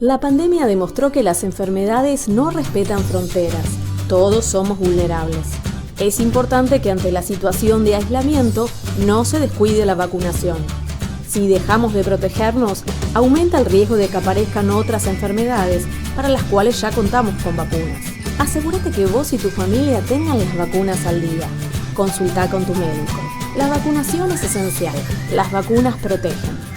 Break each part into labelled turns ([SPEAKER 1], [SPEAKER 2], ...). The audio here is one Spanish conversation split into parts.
[SPEAKER 1] La pandemia demostró que las enfermedades no respetan fronteras. Todos somos vulnerables. Es importante que ante la situación de aislamiento no se descuide la vacunación. Si dejamos de protegernos, aumenta el riesgo de que aparezcan otras enfermedades para las cuales ya contamos con vacunas. Asegúrate que vos y tu familia tengan las vacunas al día. Consulta con tu médico. La vacunación es esencial. Las vacunas protegen.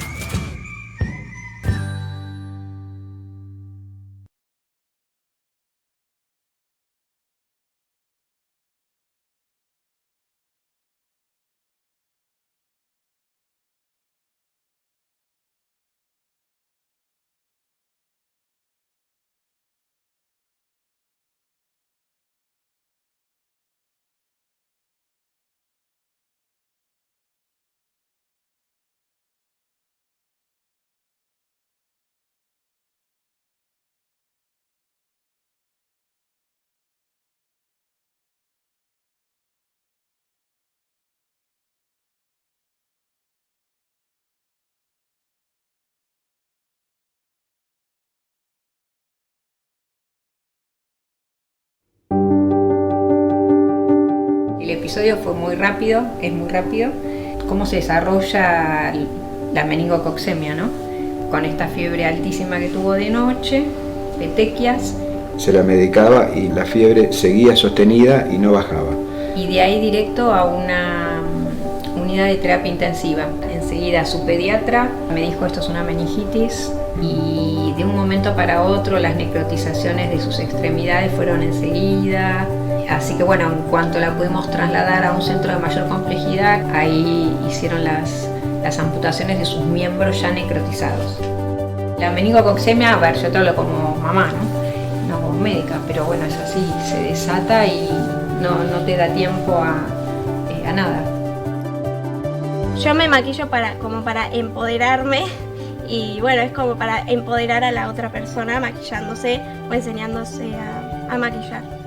[SPEAKER 2] El episodio fue muy rápido, es muy rápido. Cómo se desarrolla la meningococcemia, ¿no? Con esta fiebre altísima que tuvo de noche, petequias.
[SPEAKER 3] Se la medicaba y la fiebre seguía sostenida y no bajaba.
[SPEAKER 2] Y de ahí directo a una unidad de terapia intensiva. Enseguida su pediatra me dijo esto es una meningitis y de un momento para otro las necrotizaciones de sus extremidades fueron enseguida. Así que bueno, en cuanto la pudimos trasladar a un centro de mayor complejidad, ahí hicieron las amputaciones de sus miembros ya necrotizados. La meningococcemia, a ver, yo te hablo como mamá, ¿no? No como médica, pero bueno, es así, se desata y no te da tiempo a nada.
[SPEAKER 4] Yo me maquillo como para empoderarme y bueno, es como para empoderar a la otra persona maquillándose o enseñándose a maquillar.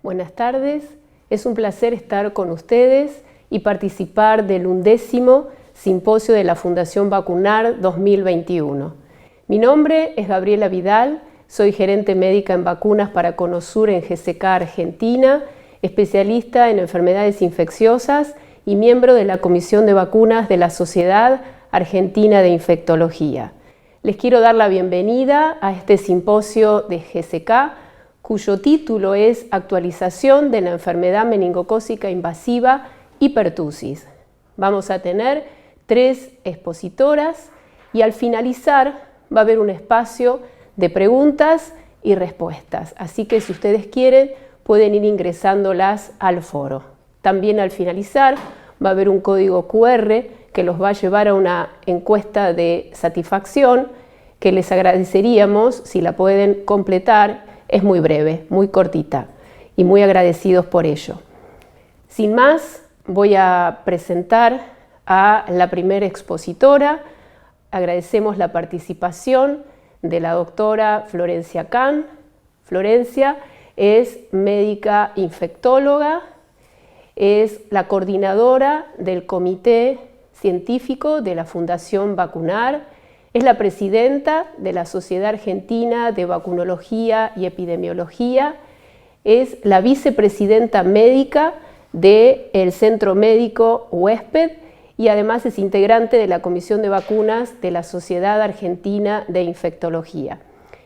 [SPEAKER 5] Buenas tardes, es un placer estar con ustedes y participar del 11º Simposio de la Fundación Vacunar 2021. Mi nombre es Gabriela Vidal, soy gerente médica en vacunas para Conosur en GSK Argentina, especialista en enfermedades infecciosas y miembro de la Comisión de Vacunas de la Sociedad Argentina de Infectología. Les quiero dar la bienvenida a este simposio de GSK, cuyo título es Actualización de la enfermedad meningocócica invasiva y pertusis. Vamos a tener 3 expositoras y al finalizar va a haber un espacio de preguntas y respuestas. Así que si ustedes quieren pueden ir ingresándolas al foro. También al finalizar va a haber un código QR que los va a llevar a una encuesta de satisfacción que les agradeceríamos si la pueden completar. Es muy breve, muy cortita y muy agradecidos por ello. Sin más, voy a presentar a la primera expositora. Agradecemos la participación de la doctora Florencia Kahn. Florencia es médica infectóloga, es la coordinadora del comité científico de la Fundación Vacunar, es la presidenta de la Sociedad Argentina de Vacunología y Epidemiología, es la vicepresidenta médica del Centro Médico Huésped y además es integrante de la Comisión de Vacunas de la Sociedad Argentina de Infectología.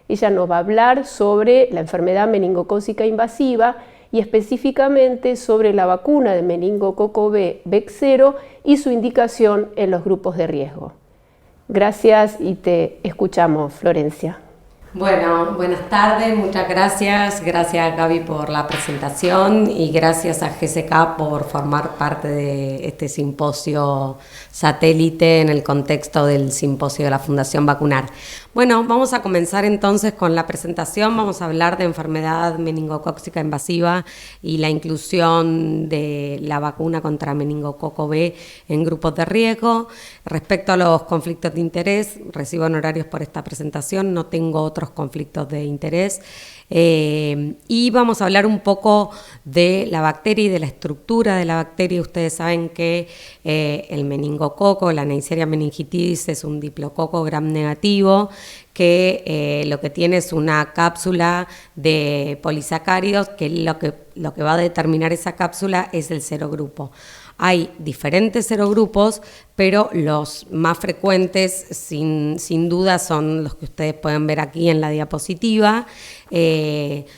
[SPEAKER 5] Ella nos va a hablar sobre la enfermedad meningocócica invasiva y específicamente sobre la vacuna de meningococo B BEC0 y su indicación en los grupos de riesgo. Gracias y te escuchamos, Florencia.
[SPEAKER 6] Bueno, buenas tardes, muchas gracias. Gracias Gaby por la presentación y gracias a GSK por formar parte de este simposio satélite en el contexto del simposio de la Fundación Vacunar. Bueno, vamos a comenzar entonces con la presentación. Vamos a hablar de enfermedad meningocócica invasiva y la inclusión de la vacuna contra meningococo B en grupos de riesgo. Respecto a los conflictos de interés, recibo honorarios por esta presentación, no tengo otros otros conflictos de interés. Y vamos a hablar un poco de la bacteria y de la estructura de la bacteria. Ustedes saben que el meningococo, la Neisseria meningitidis, es un diplococo gram negativo que lo que tiene es una cápsula de polisacáridos, que lo que va a determinar esa cápsula es el serogrupo. Hay diferentes serogrupos, pero los más frecuentes, sin duda, son los que ustedes pueden ver aquí en la diapositiva,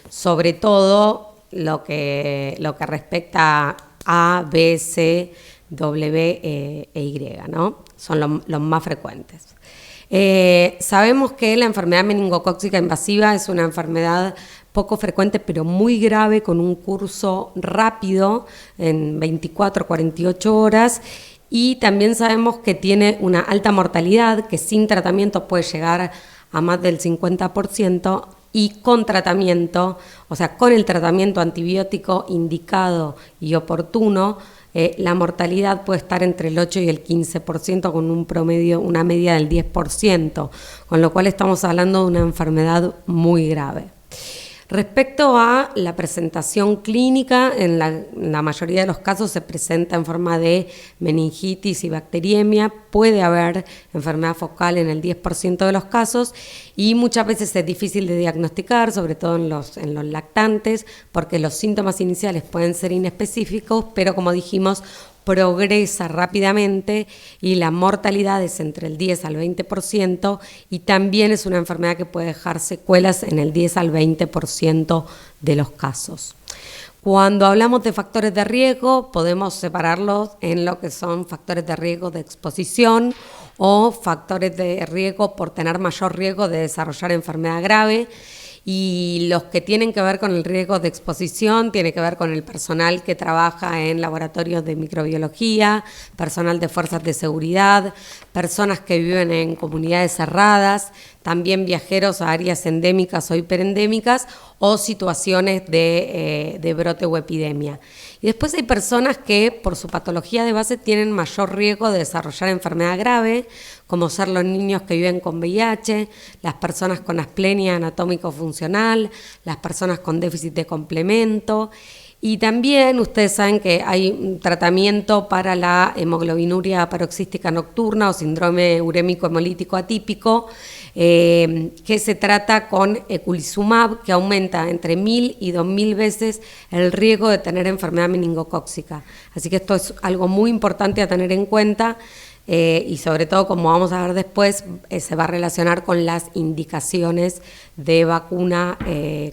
[SPEAKER 6] sobre todo lo que respecta a A, B, C, W e Y, ¿no? Son los más frecuentes. Sabemos que la enfermedad meningocócica invasiva es una enfermedad poco frecuente pero muy grave, con un curso rápido en 24 a 48 horas, y también sabemos que tiene una alta mortalidad, que sin tratamiento puede llegar a más del 50%, y con tratamiento, o sea, con el tratamiento antibiótico indicado y oportuno, la mortalidad puede estar entre el 8 y el 15%, con un promedio, una media del 10%, con lo cual estamos hablando de una enfermedad muy grave. Respecto a la presentación clínica, en la mayoría de los casos se presenta en forma de meningitis y bacteriemia. Puede haber enfermedad focal en el 10% de los casos, y muchas veces es difícil de diagnosticar, sobre todo en los lactantes, porque los síntomas iniciales pueden ser inespecíficos, pero como dijimos, progresa rápidamente y la mortalidad es entre el 10 al 20%, y también es una enfermedad que puede dejar secuelas en el 10 al 20% de los casos. Cuando hablamos de factores de riesgo, podemos separarlos en lo que son factores de riesgo de exposición o factores de riesgo por tener mayor riesgo de desarrollar enfermedad grave. Y los que tienen que ver con el riesgo de exposición tiene que ver con el personal que trabaja en laboratorios de microbiología, personal de fuerzas de seguridad, personas que viven en comunidades cerradas, también viajeros a áreas endémicas o hiperendémicas, o situaciones de brote o epidemia. Y después hay personas que por su patología de base tienen mayor riesgo de desarrollar enfermedad grave, como ser los niños que viven con VIH, las personas con asplenia anatómico-funcional, las personas con déficit de complemento. Y también ustedes saben que hay un tratamiento para la hemoglobinuria paroxística nocturna o síndrome urémico hemolítico atípico, que se trata con eculizumab, que aumenta entre 1000 y 2000 veces el riesgo de tener enfermedad meningocócica. Así que esto es algo muy importante a tener en cuenta, y sobre todo, como vamos a ver después, se va a relacionar con las indicaciones de vacuna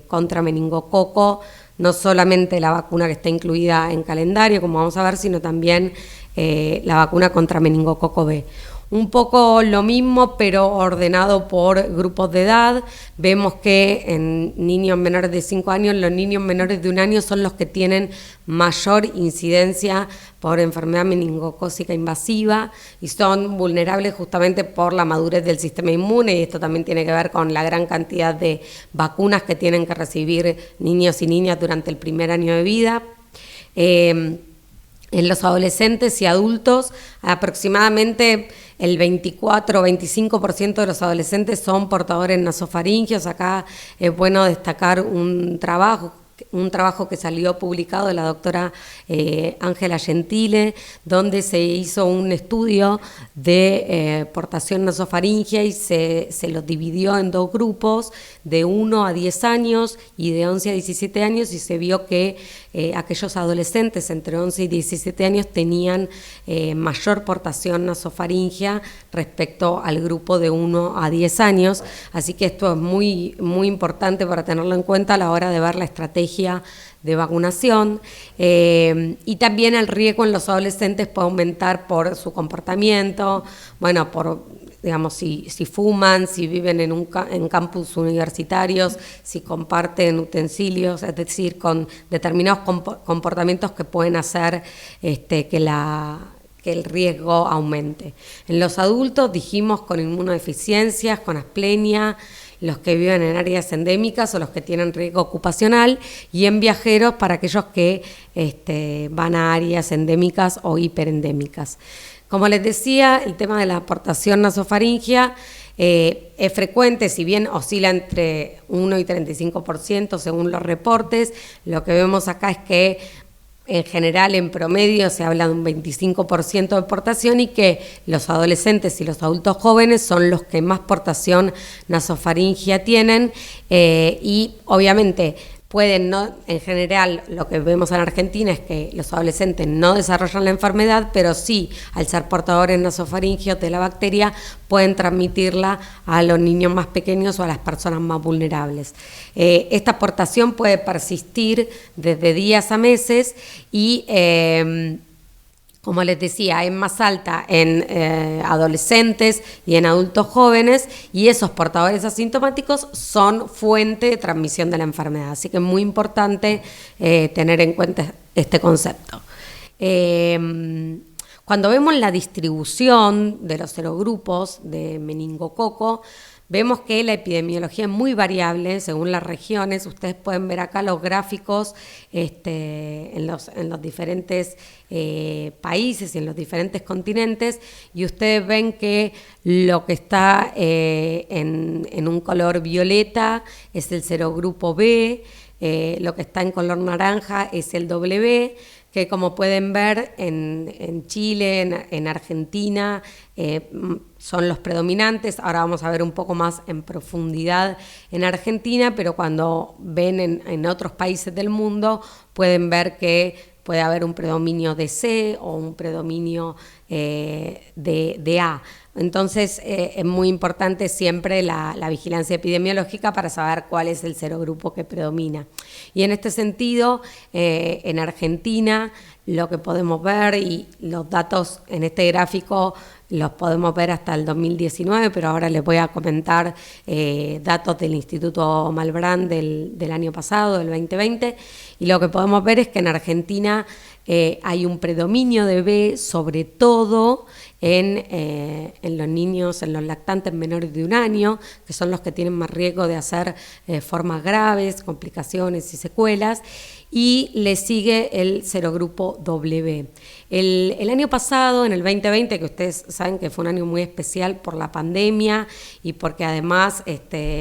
[SPEAKER 6] contra meningococo, no solamente la vacuna que está incluida en calendario, como vamos a ver, sino también la vacuna contra meningococo B. Un poco lo mismo, pero ordenado por grupos de edad. Vemos que en niños menores de 5 años, los niños menores de 1 año son los que tienen mayor incidencia por enfermedad meningocócica invasiva y son vulnerables justamente por la madurez del sistema inmune, y esto también tiene que ver con la gran cantidad de vacunas que tienen que recibir niños y niñas durante el primer año de vida. En los adolescentes y adultos, aproximadamente el 24 o 25% de los adolescentes son portadores nasofaringios. Acá es bueno destacar un trabajo que salió publicado de la doctora Ángela Gentile, donde se hizo un estudio de portación nasofaringea y se los dividió en 2 grupos, de 1 a 10 años y de 11 a 17 años, y se vio que aquellos adolescentes entre 11 y 17 años tenían mayor portación nasofaringea respecto al grupo de 1 a 10 años. Así que esto es muy, muy importante para tenerlo en cuenta a la hora de ver la estrategia de vacunación. Y también el riesgo en los adolescentes puede aumentar por su comportamiento, bueno, por, digamos, si fuman, si viven en campus universitarios, si comparten utensilios, es decir, con determinados comportamientos que pueden hacer que el riesgo aumente. En los adultos dijimos con inmunodeficiencias, con asplenia, los que viven en áreas endémicas o los que tienen riesgo ocupacional, y en viajeros para aquellos que van a áreas endémicas o hiperendémicas. Como les decía, el tema de la portación nasofaringea Es frecuente, si bien oscila entre 1 y 35% según los reportes, lo que vemos acá es que en general, en promedio, se habla de un 25% de portación y que los adolescentes y los adultos jóvenes son los que más portación nasofaringea tienen y obviamente pueden, no, en general, lo que vemos en Argentina es que los adolescentes no desarrollan la enfermedad, pero sí, al ser portadores nasofaríngeos de la bacteria, pueden transmitirla a los niños más pequeños o a las personas más vulnerables. Esta portación puede persistir desde días a meses y como les decía, es más alta en adolescentes y en adultos jóvenes, y esos portadores asintomáticos son fuente de transmisión de la enfermedad. Así que es muy importante tener en cuenta este concepto. Cuando vemos la distribución de los serogrupos de meningococo, vemos que la epidemiología es muy variable según las regiones. Ustedes pueden ver acá los gráficos en los diferentes países y en los diferentes continentes, y ustedes ven que lo que está en un color violeta es el serogrupo B, lo que está en color naranja es el W, que como pueden ver en Chile, en Argentina, son los predominantes. Ahora vamos a ver un poco más en profundidad en Argentina, pero cuando ven en otros países del mundo pueden ver que puede haber un predominio de C o un predominio de A. Entonces es muy importante siempre la vigilancia epidemiológica para saber cuál es el serogrupo que predomina. Y en este sentido, en Argentina, lo que podemos ver, y los datos en este gráfico los podemos ver hasta el 2019, pero ahora les voy a comentar datos del Instituto Malbrán del año pasado, del 2020, y lo que podemos ver es que en Argentina hay un predominio de B, sobre todo en los niños, en los lactantes menores de 1 año, que son los que tienen más riesgo de hacer formas graves, complicaciones y secuelas, y le sigue el serogrupo W. El año pasado, en el 2020, que ustedes saben que fue un año muy especial por la pandemia y porque además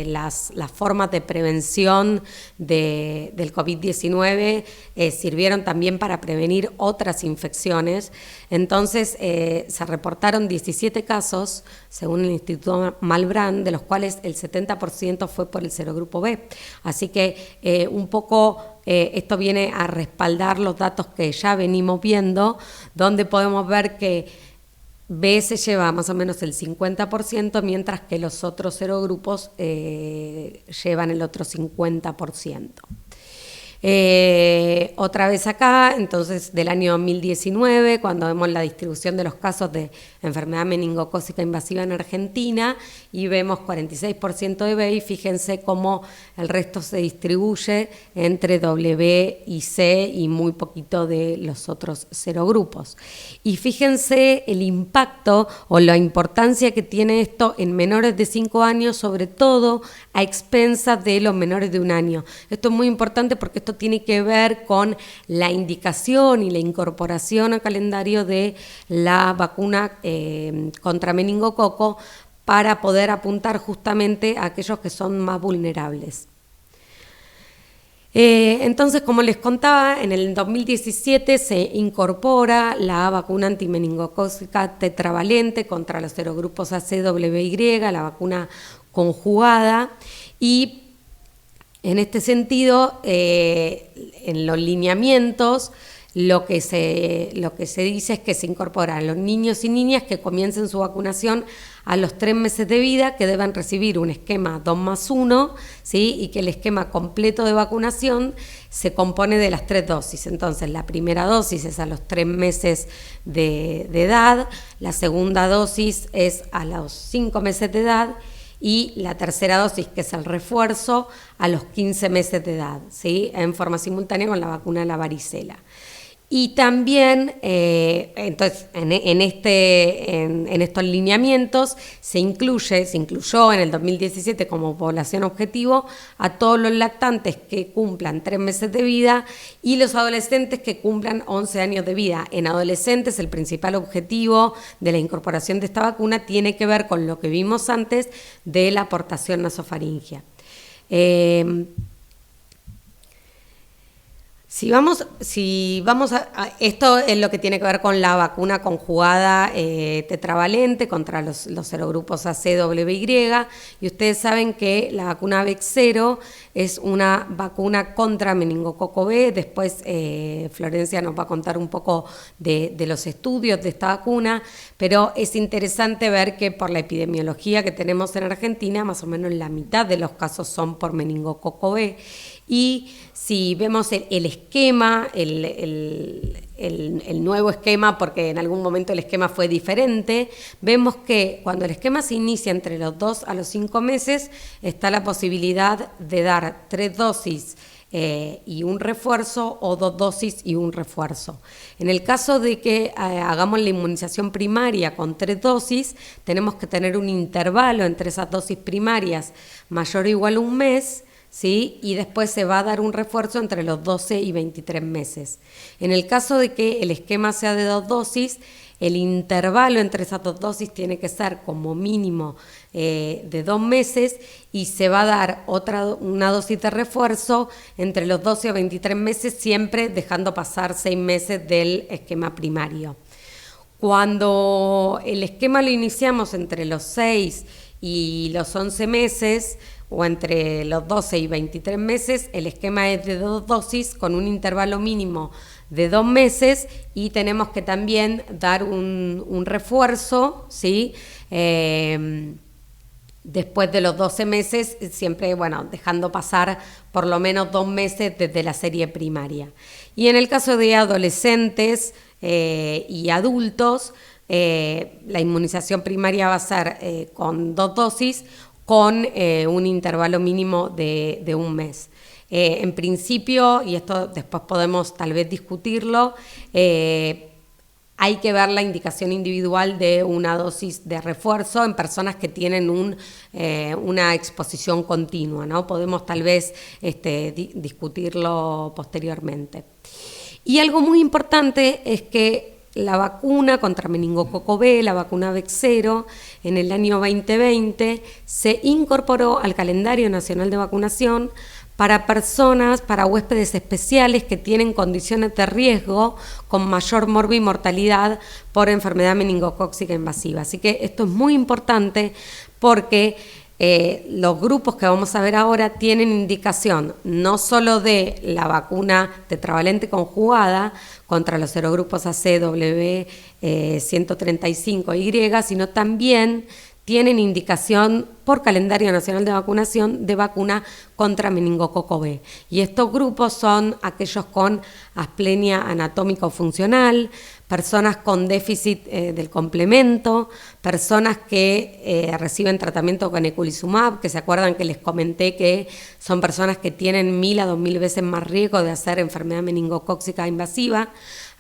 [SPEAKER 6] las formas de prevención del COVID-19 sirvieron también para prevenir otras infecciones. Entonces se reportaron 17 casos, según el Instituto Malbrán, de los cuales el 70% fue por el serogrupo B. Así que un poco esto viene a respaldar los datos que ya venimos viendo, donde podemos ver que B se lleva más o menos el 50%, mientras que los otros serogrupos llevan el otro 50%. Otra vez acá, entonces del año 2019, cuando vemos la distribución de los casos de enfermedad meningocócica invasiva en Argentina, y vemos 46% de B, y fíjense cómo el resto se distribuye entre W y C y muy poquito de los otros serogrupos. Y fíjense el impacto o la importancia que tiene esto en menores de 5 años, sobre todo a expensas de los menores de 1 año. Esto es muy importante porque esto tiene que ver con la indicación y la incorporación al calendario de la vacuna contra meningococo para poder apuntar justamente a aquellos que son más vulnerables. Entonces, como les contaba, en el 2017 se incorpora la vacuna antimeningocócica tetravalente contra los serogrupos ACWY, la vacuna conjugada, y en este sentido, en los lineamientos, lo que se dice es que se incorporan a los niños y niñas que comiencen su vacunación a los 3 meses de vida, que deben recibir un esquema 2+1, ¿sí? Y que el esquema completo de vacunación se compone de las 3 dosis. Entonces, la primera dosis es a los 3 meses de edad, la segunda dosis es a los 5 meses de edad, y la tercera dosis, que es el refuerzo, a los 15 meses de edad, ¿sí? En forma simultánea con la vacuna de la varicela. Y también, entonces, en estos lineamientos se incluyó en el 2017 como población objetivo a todos los lactantes que cumplan 3 meses de vida y los adolescentes que cumplan 11 años de vida. En adolescentes, el principal objetivo de la incorporación de esta vacuna tiene que ver con lo que vimos antes de la aportación nasofaringea. Si vamos a esto es lo que tiene que ver con la vacuna conjugada tetravalente contra los serogrupos AC, W, Y, y ustedes saben que la vacuna Bexsero es una vacuna contra meningococo B. Después Florencia nos va a contar un poco de los estudios de esta vacuna, pero es interesante ver que por la epidemiología que tenemos en Argentina, más o menos la mitad de los casos son por meningococo B. Y si vemos el esquema, el nuevo esquema, porque en algún momento el esquema fue diferente, vemos que cuando el esquema se inicia entre los 2 a los 5 meses, está la posibilidad de dar 3 dosis y un refuerzo o 2 dosis y un refuerzo. En el caso de que hagamos la inmunización primaria con 3 dosis, tenemos que tener un intervalo entre esas dosis primarias mayor o igual a un mes, ¿sí? Y después se va a dar un refuerzo entre los 12 y 23 meses. En el caso de que el esquema sea de 2 dosis, el intervalo entre esas 2 dosis tiene que ser como mínimo de 2 meses y se va a dar una dosis de refuerzo entre los 12 o 23 meses, siempre dejando pasar 6 meses del esquema primario. Cuando el esquema lo iniciamos entre los 6 y los 11 meses, o entre los 12 y 23 meses, el esquema es de 2 dosis con un intervalo mínimo de 2 meses y tenemos que también dar un refuerzo, ¿sí? Después de los 12 meses, siempre, dejando pasar por lo menos 2 meses desde la serie primaria. Y en el caso de adolescentes y adultos, la inmunización primaria va a ser con 2 dosis, con un intervalo mínimo de un mes. En principio, y esto después podemos tal vez discutirlo, hay que ver la indicación individual de una dosis de refuerzo en personas que tienen una exposición continua, ¿no? Podemos tal vez discutirlo posteriormente. Y algo muy importante es que la vacuna contra meningococo B, la vacuna Bexsero, en el año 2020 se incorporó al calendario nacional de vacunación para huéspedes especiales que tienen condiciones de riesgo con mayor morbimortalidad por enfermedad meningocócica invasiva. Así que esto es muy importante porque los grupos que vamos a ver ahora tienen indicación no solo de la vacuna tetravalente conjugada contra los serogrupos AC, W, 135Y, sino también tienen indicación por calendario nacional de vacunación de vacuna contra meningococo B. Y estos grupos son aquellos con asplenia anatómica o funcional, personas con déficit del complemento, personas que reciben tratamiento con eculizumab, que se acuerdan que les comenté que son personas que tienen 1000 a 2000 veces más riesgo de hacer enfermedad meningocócica invasiva,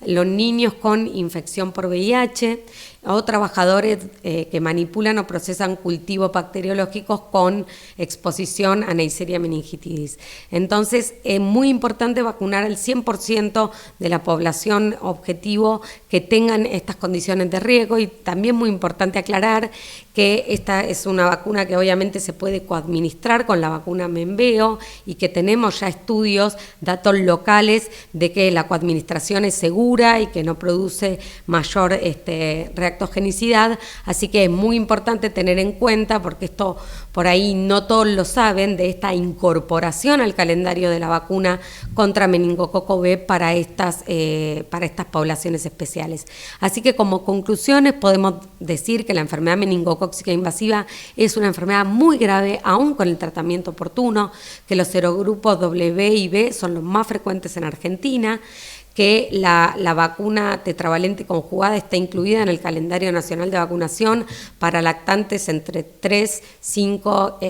[SPEAKER 6] los niños con infección por VIH o trabajadores que manipulan o procesan cultivos bacteriológicos con exposición a Neisseria meningitidis. Entonces, es muy importante vacunar al 100% de la población objetivo que tengan estas condiciones de riesgo, y también muy importante aclarar que esta es una vacuna que obviamente se puede coadministrar con la vacuna Menveo y que tenemos ya estudios, datos locales de que la coadministración es segura y que no produce mayor reactogenicidad, así que es muy importante tener en cuenta, porque esto por ahí no todos lo saben, de esta incorporación al calendario de la vacuna contra meningococo B para estas poblaciones especiales. Así que como conclusiones podemos decir que la enfermedad meningocócica invasiva es una enfermedad muy grave, aún con el tratamiento oportuno, que los serogrupos W y B son los más frecuentes en Argentina, que la vacuna tetravalente conjugada está incluida en el calendario nacional de vacunación para lactantes entre 3, 5,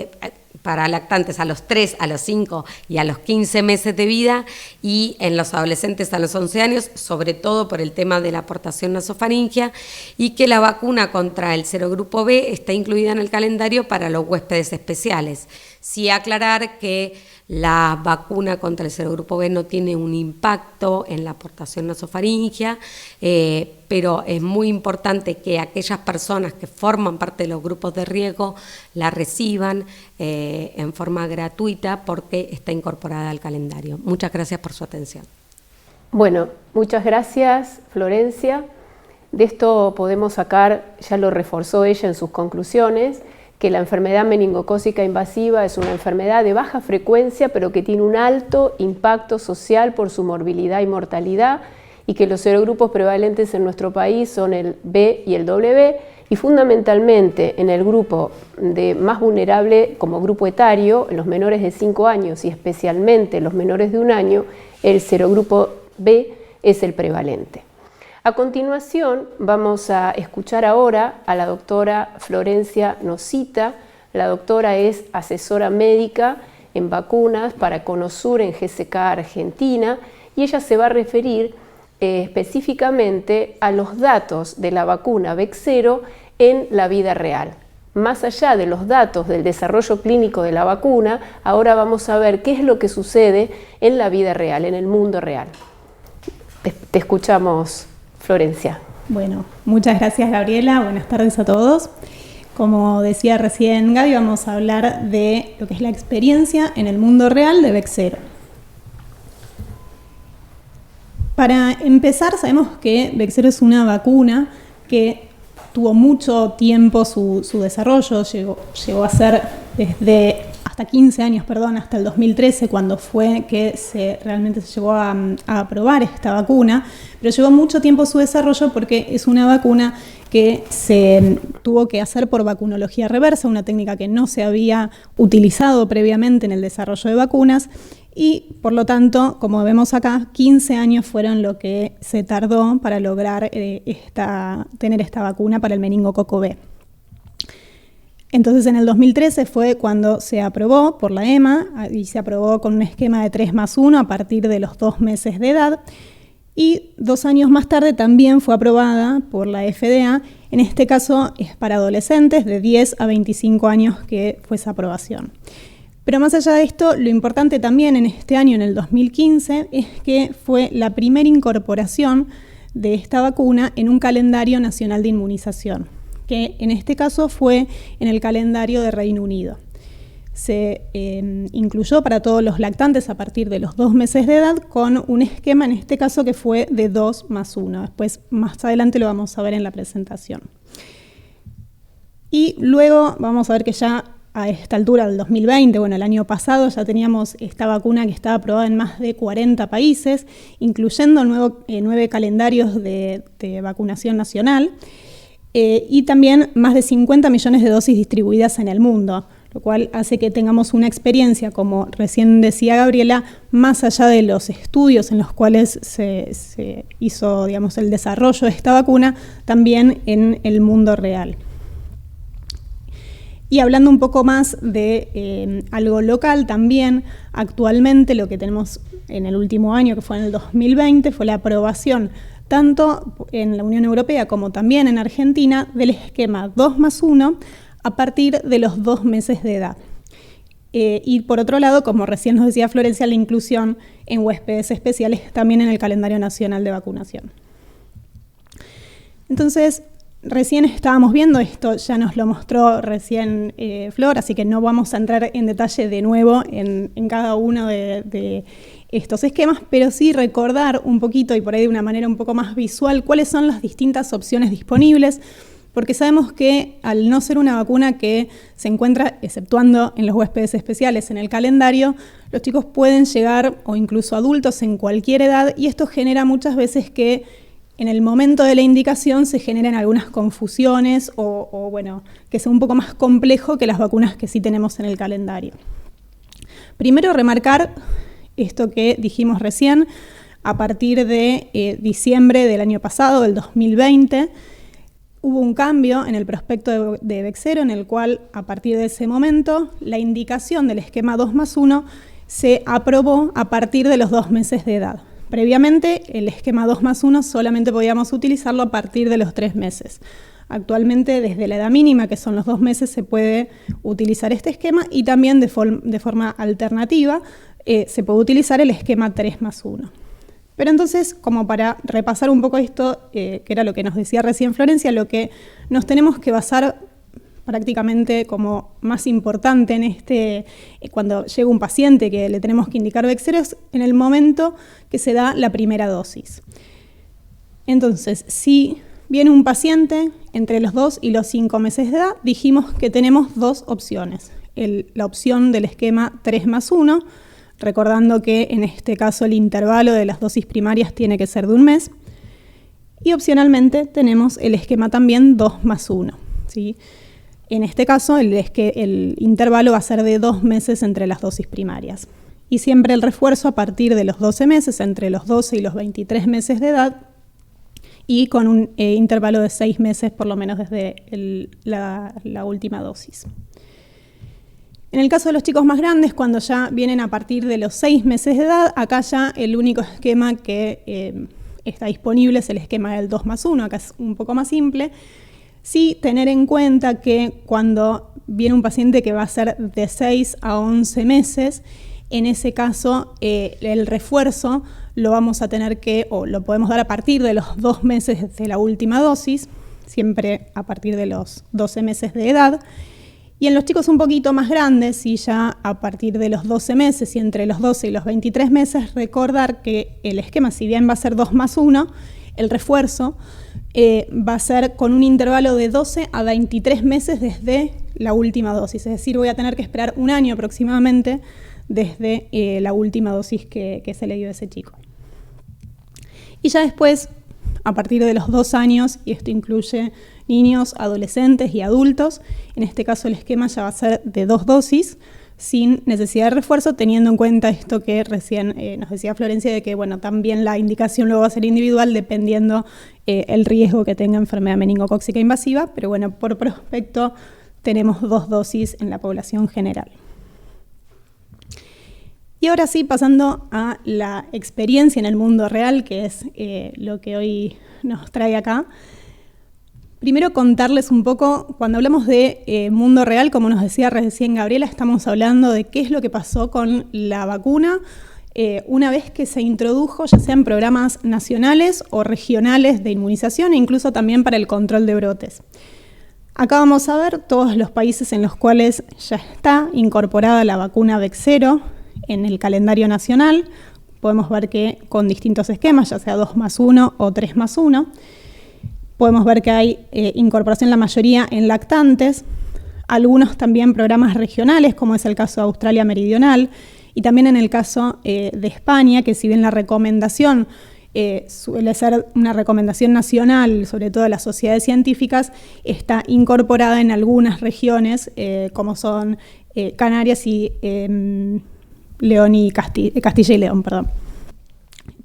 [SPEAKER 6] para lactantes a los 3, a los 5 y a los 15 meses de vida, y en los adolescentes a los 11 años, sobre todo por el tema de la aportación nasofaringea, y que la vacuna contra el serogrupo B está incluida en el calendario para los huéspedes especiales. Sí aclarar que la vacuna contra el serogrupo B no tiene un impacto en la aportación nasofaringea, pero es muy importante que aquellas personas que forman parte de los grupos de riesgo la reciban en forma gratuita porque está incorporada al calendario. Muchas gracias por su atención.
[SPEAKER 5] Bueno, muchas gracias, Florencia. De esto podemos sacar, ya lo reforzó ella en sus conclusiones, que la enfermedad meningocócica invasiva es una enfermedad de baja frecuencia, pero que tiene un alto impacto social por su morbilidad y mortalidad, y que los serogrupos prevalentes en nuestro país son el B y el W, y fundamentalmente en el grupo de más vulnerable como grupo etario, en los menores de 5 años y especialmente los menores de 1 año, el serogrupo B es el prevalente. A continuación vamos a escuchar ahora a la doctora Florencia Nosita. La doctora es asesora médica en vacunas para CONOSUR en GSK Argentina, y ella se va a referir específicamente a los datos de la vacuna Bexsero en la vida real. Más allá de los datos del desarrollo clínico de la vacuna, ahora vamos a ver qué es lo que sucede en la vida real, en el mundo real. Te escuchamos, Florencia.
[SPEAKER 7] Bueno, muchas gracias, Gabriela. Buenas tardes a todos. Como decía recién Gaby, vamos a hablar de lo que es la experiencia en el mundo real de Bexsero. Para empezar, sabemos que Bexsero es una vacuna que tuvo mucho tiempo su desarrollo, llegó a ser desde hasta 15 años, hasta el 2013, cuando fue que realmente se llegó a aprobar esta vacuna, pero llevó mucho tiempo su desarrollo porque es una vacuna que se tuvo que hacer por vacunología reversa, una técnica que no se había utilizado previamente en el desarrollo de vacunas, y por lo tanto, como vemos acá, 15 años fueron lo que se tardó para lograr tener esta vacuna para el meningococo B. Entonces en el 2013 fue cuando se aprobó por la EMA, y se aprobó con un esquema de 3+1 a partir de los 2 meses de edad, y 2 años más tarde también fue aprobada por la FDA. En este caso es para adolescentes de 10 a 25 años que fue esa aprobación. Pero más allá de esto, lo importante también en este año, en el 2015, es que fue la primera incorporación de esta vacuna en un calendario nacional de inmunización, que en este caso fue en el calendario de Reino Unido. Se incluyó para todos los lactantes a partir de los 2 meses de edad con un esquema, en este caso, que fue de 2+1. Después, más adelante lo vamos a ver en la presentación. Y luego vamos a ver que ya a esta altura del 2020, el año pasado, ya teníamos esta vacuna que estaba aprobada en más de 40 países, incluyendo 9 calendarios de vacunación nacional, y también más de 50 millones de dosis distribuidas en el mundo, lo cual hace que tengamos una experiencia, como recién decía Gabriela, más allá de los estudios en los cuales se hizo, el desarrollo de esta vacuna, también en el mundo real. Y hablando un poco más de algo local también, actualmente lo que tenemos en el último año, que fue en el 2020, fue la aprobación tanto en la Unión Europea como también en Argentina del esquema 2+1 a partir de los 2 meses de edad. Y por otro lado, como recién nos decía Florencia, la inclusión en huéspedes especiales también en el calendario nacional de vacunación. Entonces, recién estábamos viendo esto, ya nos lo mostró recién Flor, así que no vamos a entrar en detalle de nuevo en cada uno de estos esquemas, pero sí recordar un poquito y por ahí de una manera un poco más visual cuáles son las distintas opciones disponibles, porque sabemos que al no ser una vacuna que se encuentra, exceptuando en los huéspedes especiales, en el calendario, los chicos pueden llegar, o incluso adultos en cualquier edad, y esto genera muchas veces que en el momento de la indicación se generan algunas confusiones o que sea un poco más complejo que las vacunas que sí tenemos en el calendario. Primero, remarcar esto que dijimos recién, a partir de diciembre del año pasado, del 2020, hubo un cambio en el prospecto de Bexero en el cual, a partir de ese momento, la indicación del esquema 2+1 se aprobó a partir de los 2 meses de edad. Previamente, el esquema 2+1 solamente podíamos utilizarlo a partir de los 3 meses. Actualmente, desde la edad mínima, que son los 2 meses, se puede utilizar este esquema y también de forma alternativa se puede utilizar el esquema 3+1. Pero entonces, como para repasar un poco esto, que era lo que nos decía recién Florencia, lo que nos tenemos que basar prácticamente como más importante en cuando llega un paciente que le tenemos que indicar Bexero es en el momento que se da la primera dosis. Entonces, si viene un paciente entre los 2 y los 5 meses de edad, dijimos que tenemos 2 opciones. La opción del esquema 3+1, recordando que en este caso el intervalo de las dosis primarias tiene que ser de 1 mes, y opcionalmente tenemos el esquema también 2+1, ¿sí? En este caso el intervalo va a ser de 2 meses entre las dosis primarias. Y siempre el refuerzo a partir de los 12 meses, entre los 12 y los 23 meses de edad, y con un intervalo de 6 meses por lo menos desde la última dosis. En el caso de los chicos más grandes, cuando ya vienen a partir de los 6 meses de edad, acá ya el único esquema que está disponible es el esquema del 2+1, acá es un poco más simple. Sí, tener en cuenta que cuando viene un paciente que va a ser de 6 a 11 meses, en ese caso el refuerzo lo vamos a tener o lo podemos dar a partir de los 2 meses de la última dosis, siempre a partir de los 12 meses de edad. Y en los chicos un poquito más grandes, y ya a partir de los 12 meses y entre los 12 y los 23 meses, recordar que el esquema, si bien va a ser 2+1, el refuerzo va a ser con un intervalo de 12 a 23 meses desde la última dosis. Es decir, voy a tener que esperar 1 año aproximadamente desde la última dosis que se le dio a ese chico. Y ya después, a partir de los 2 años, y esto incluye niños, adolescentes y adultos, en este caso el esquema ya va a ser de 2 dosis, sin necesidad de refuerzo, teniendo en cuenta esto que recién nos decía Florencia, de que bueno, también la indicación luego va a ser individual dependiendo el riesgo que tenga enfermedad meningocócica invasiva, pero bueno, por prospecto tenemos 2 dosis en la población general. Y ahora sí, pasando a la experiencia en el mundo real, que es lo que hoy nos trae acá. Primero contarles un poco, cuando hablamos de mundo real, como nos decía recién Gabriela, estamos hablando de qué es lo que pasó con la vacuna una vez que se introdujo, ya sea en programas nacionales o regionales de inmunización e incluso también para el control de brotes. Acá vamos a ver todos los países en los cuales ya está incorporada la vacuna Bexero en el calendario nacional. Podemos ver que con distintos esquemas, ya sea 2+1 o 3+1. Podemos ver que hay incorporación, la mayoría en lactantes, algunos también programas regionales, como es el caso de Australia Meridional, y también en el caso de España, que si bien la recomendación suele ser una recomendación nacional, sobre todo de las sociedades científicas, está incorporada en algunas regiones, como son Canarias y León y Castilla y León, perdón.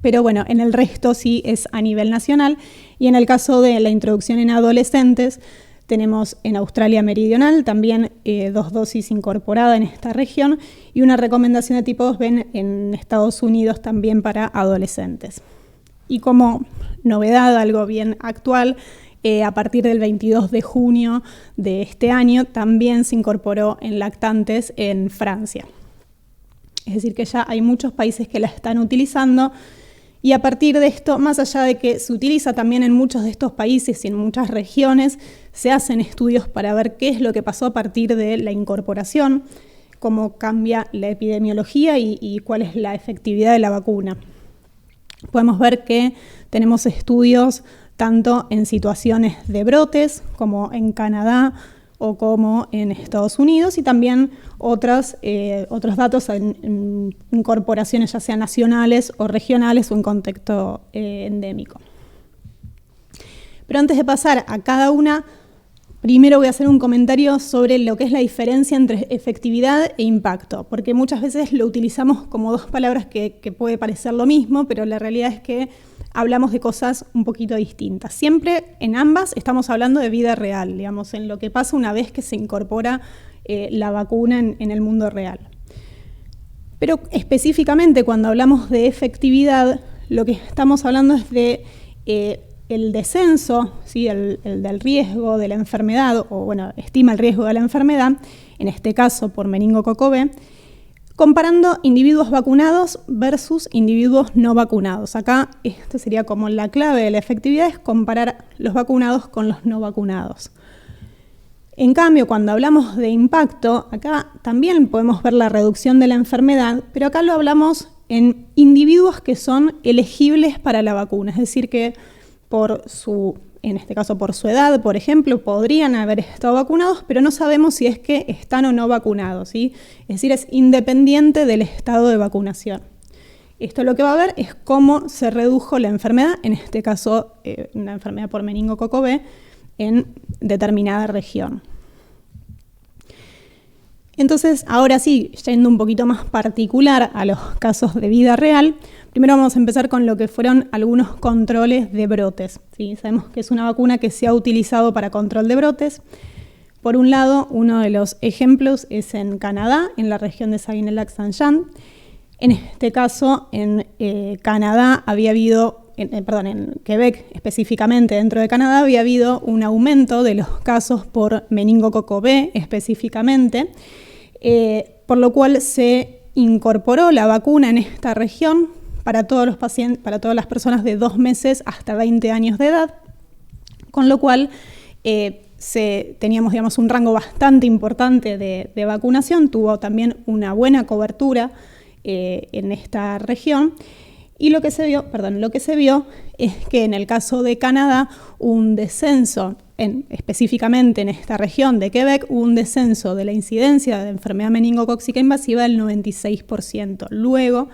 [SPEAKER 7] Pero bueno, en el resto sí es a nivel nacional, y en el caso de la introducción en adolescentes, tenemos en Australia Meridional también 2 dosis incorporadas en esta región y una recomendación de tipo 2B en Estados Unidos también para adolescentes. Y como novedad, algo bien actual, a partir del 22 de junio de este año también se incorporó en lactantes en Francia. Es decir, que ya hay muchos países que la están utilizando. Y a partir de esto, más allá de que se utiliza también en muchos de estos países y en muchas regiones, se hacen estudios para ver qué es lo que pasó a partir de la incorporación, cómo cambia la epidemiología y cuál es la efectividad de la vacuna. Podemos ver que tenemos estudios tanto en situaciones de brotes, como en Canadá o como en Estados Unidos, y también otros datos en incorporaciones ya sean nacionales o regionales o en contexto endémico. Pero antes de pasar a cada una, Primero voy a hacer un comentario sobre lo que es la diferencia entre efectividad e impacto, porque muchas veces lo utilizamos como dos palabras que puede parecer lo mismo, pero la realidad es que hablamos de cosas un poquito distintas. Siempre en ambas estamos hablando de vida real, digamos, en lo que pasa una vez que se incorpora la vacuna en el mundo real. Pero específicamente cuando hablamos de efectividad, lo que estamos hablando es de el descenso, ¿sí? el del riesgo de la enfermedad, o bueno, estima el riesgo de la enfermedad, en este caso por meningococo B, comparando individuos vacunados versus individuos no vacunados. Acá esto sería como la clave de la efectividad, es comparar los vacunados con los no vacunados. En cambio, cuando hablamos de impacto, acá también podemos ver la reducción de la enfermedad, pero acá lo hablamos en individuos que son elegibles para la vacuna, es decir, que en este caso por su edad, por ejemplo, podrían haber estado vacunados, pero no sabemos si es que están o no vacunados, ¿sí? Es decir, es independiente del estado de vacunación. Esto lo que va a ver es cómo se redujo la enfermedad, en este caso una enfermedad por meningococo B, en determinada región. Entonces, ahora sí, yendo un poquito más particular a los casos de vida real, primero vamos a empezar con lo que fueron algunos controles de brotes, ¿sí? Sabemos que es una vacuna que se ha utilizado para control de brotes. Por un lado, uno de los ejemplos es en Canadá, en la región de Saguenay-Lac-Saint-Jean. En este caso, en Canadá había habido, en Quebec específicamente, dentro de Canadá, había habido un aumento de los casos por meningococo B específicamente, por lo cual se incorporó la vacuna en esta región para todos los pacientes, para todas las personas de 2 meses hasta 20 años de edad, con lo cual teníamos, digamos, un rango bastante importante de vacunación, tuvo también una buena cobertura en esta región. Y lo que se vio es que en el caso de Canadá un descenso, específicamente en esta región de Quebec, hubo un descenso de la incidencia de enfermedad meningocócica invasiva del 96%, luego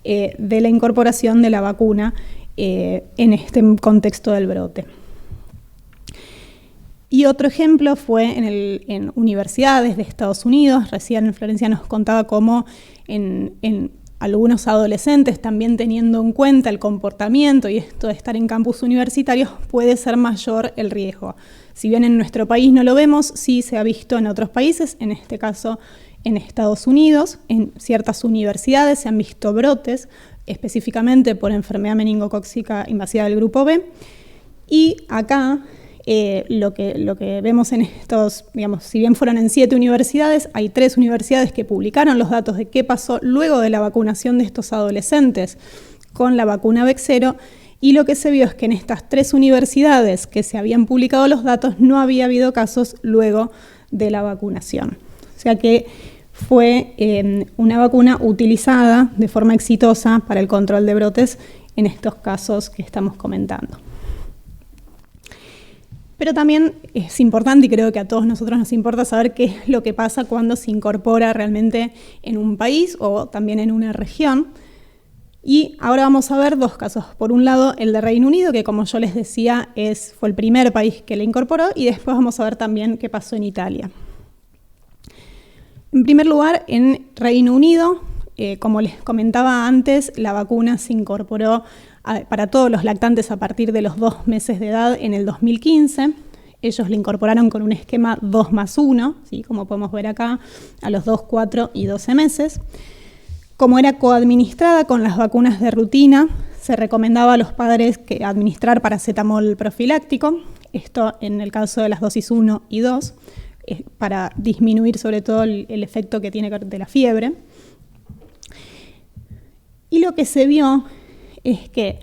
[SPEAKER 7] de la incorporación de la vacuna en este contexto del brote. Y otro ejemplo fue en universidades de Estados Unidos. Recién Florencia nos contaba cómo en algunos adolescentes, también teniendo en cuenta el comportamiento y esto de estar en campus universitarios, puede ser mayor el riesgo. Si bien en nuestro país no lo vemos, sí se ha visto en otros países, en este caso en Estados Unidos, en ciertas universidades se han visto brotes, específicamente por enfermedad meningocócica invasiva del grupo B, y acá lo que vemos en estos, digamos, si bien fueron en 7 universidades, hay 3 universidades que publicaron los datos de qué pasó luego de la vacunación de estos adolescentes con la vacuna Bexsero, y lo que se vio es que en estas 3 universidades que se habían publicado los datos no había habido casos luego de la vacunación. O sea que fue una vacuna utilizada de forma exitosa para el control de brotes en estos casos que estamos comentando. Pero también es importante, y creo que a todos nosotros nos importa saber qué es lo que pasa cuando se incorpora realmente en un país o también en una región. Y ahora vamos a ver 2 casos. Por un lado, el de Reino Unido, que como yo les decía, fue el primer país que la incorporó, y después vamos a ver también qué pasó en Italia. En primer lugar, en Reino Unido, como les comentaba antes, la vacuna se incorporó para todos los lactantes a partir de los 2 meses de edad en el 2015. Ellos la incorporaron con un esquema 2+1, ¿sí? Como podemos ver acá, a los 2, 4 y 12 meses. Como era coadministrada con las vacunas de rutina, se recomendaba a los padres que administrar paracetamol profiláctico, esto en el caso de las dosis 1 y 2, para disminuir sobre todo el efecto que tiene de la fiebre. Y lo que se vio es que,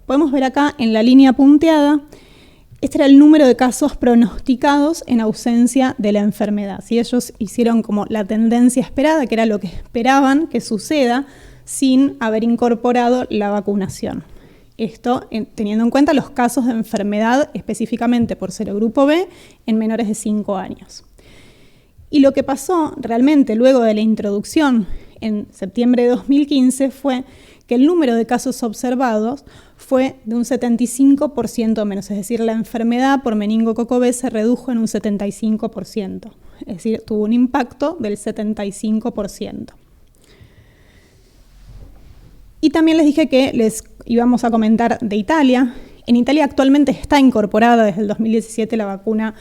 [SPEAKER 7] podemos ver acá en la línea punteada, este era el número de casos pronosticados en ausencia de la enfermedad. ¿Sí? Ellos hicieron como la tendencia esperada, que era lo que esperaban que suceda sin haber incorporado la vacunación. Esto teniendo en cuenta los casos de enfermedad específicamente por serogrupo B en menores de 5 años. Y lo que pasó realmente luego de la introducción en septiembre de 2015 fue que el número de casos observados fue de un 75% menos, es decir, la enfermedad por meningococo B se redujo en un 75%, es decir, tuvo un impacto del 75%. Y también les dije que les íbamos a comentar de Italia. En Italia actualmente está incorporada desde el 2017 la vacuna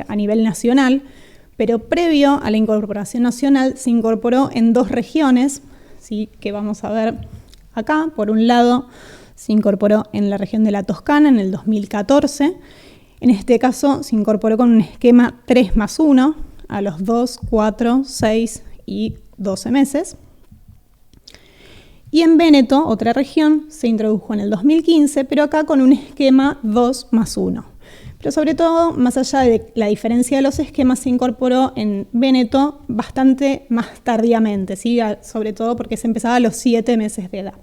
[SPEAKER 7] a nivel nacional, pero previo a la incorporación nacional se incorporó en 2 regiones, ¿sí?, que vamos a ver acá. Por un lado, se incorporó en la región de la Toscana en el 2014. En este caso se incorporó con un esquema 3+1 a los 2, 4, 6 y 12 meses. Y en Véneto, otra región, se introdujo en el 2015, pero acá con un esquema 2+1. Pero sobre todo, más allá de la diferencia de los esquemas, se incorporó en Véneto bastante más tardíamente, ¿sí?, sobre todo porque se empezaba a los 7 meses de edad.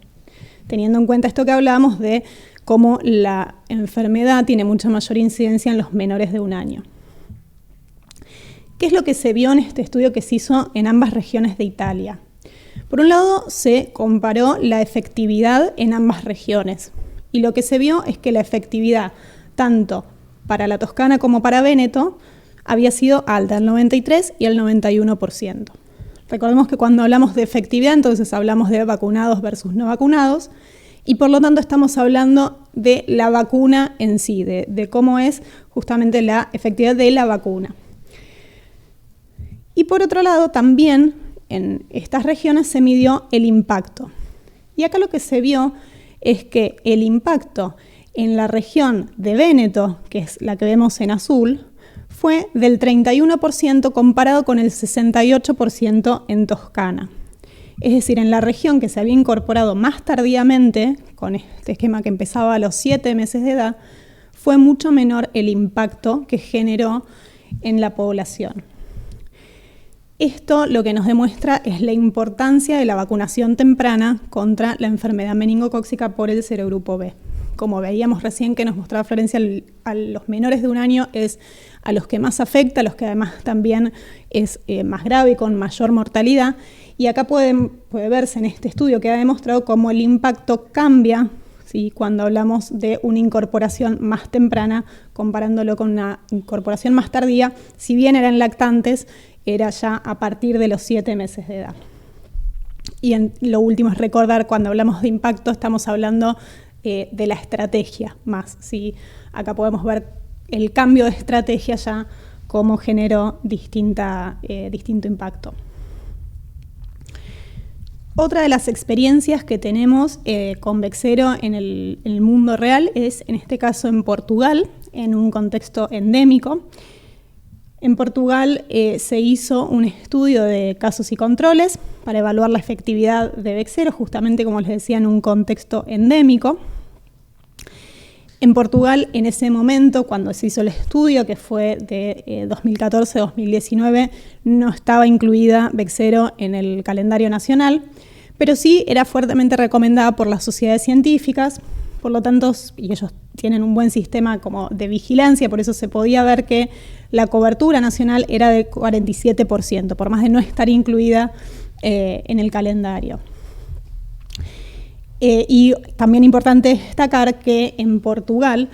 [SPEAKER 7] Teniendo en cuenta esto que hablábamos de cómo la enfermedad tiene mucha mayor incidencia en los menores de 1 año. ¿Qué es lo que se vio en este estudio que se hizo en ambas regiones de Italia? Por un lado, se comparó la efectividad en ambas regiones. Y lo que se vio es que la efectividad, tanto para la Toscana como para Véneto, había sido alta, el 93% y el 91%. Recordemos que cuando hablamos de efectividad, entonces hablamos de vacunados versus no vacunados, y por lo tanto estamos hablando de la vacuna en sí, de cómo es justamente la efectividad de la vacuna. Y por otro lado, también en estas regiones se midió el impacto. Y acá lo que se vio es que el impacto en la región de Véneto, que es la que vemos en azul, fue del 31% comparado con el 68% en Toscana. Es decir, en la región que se había incorporado más tardíamente, con este esquema que empezaba a los 7 meses de edad, fue mucho menor el impacto que generó en la población. Esto lo que nos demuestra es la importancia de la vacunación temprana contra la enfermedad meningocócica por el serogrupo B. Como veíamos recién que nos mostraba Florencia, a los menores de 1 año es a los que más afecta, a los que además también es más grave y con mayor mortalidad. Y acá puede verse en este estudio que ha demostrado cómo el impacto cambia, ¿sí?, cuando hablamos de una incorporación más temprana, comparándolo con una incorporación más tardía. Si bien eran lactantes, era ya a partir de los 7 meses de edad. Y lo último es recordar, cuando hablamos de impacto, estamos hablando de la estrategia más, ¿sí? Acá podemos ver el cambio de estrategia ya, cómo generó distinto impacto. Otra de las experiencias que tenemos con Bexsero en el mundo real es, en este caso, en Portugal, en un contexto endémico. En Portugal se hizo un estudio de casos y controles para evaluar la efectividad de Bexsero, justamente como les decía, en un contexto endémico. En Portugal, en ese momento, cuando se hizo el estudio, que fue de 2014-2019, no estaba incluida Bexsero en el calendario nacional, pero sí era fuertemente recomendada por las sociedades científicas. Por lo tanto, y ellos tienen un buen sistema como de vigilancia, por eso se podía ver que la cobertura nacional era de 47%, por más de no estar incluida en el calendario. Y también importante destacar que en Portugal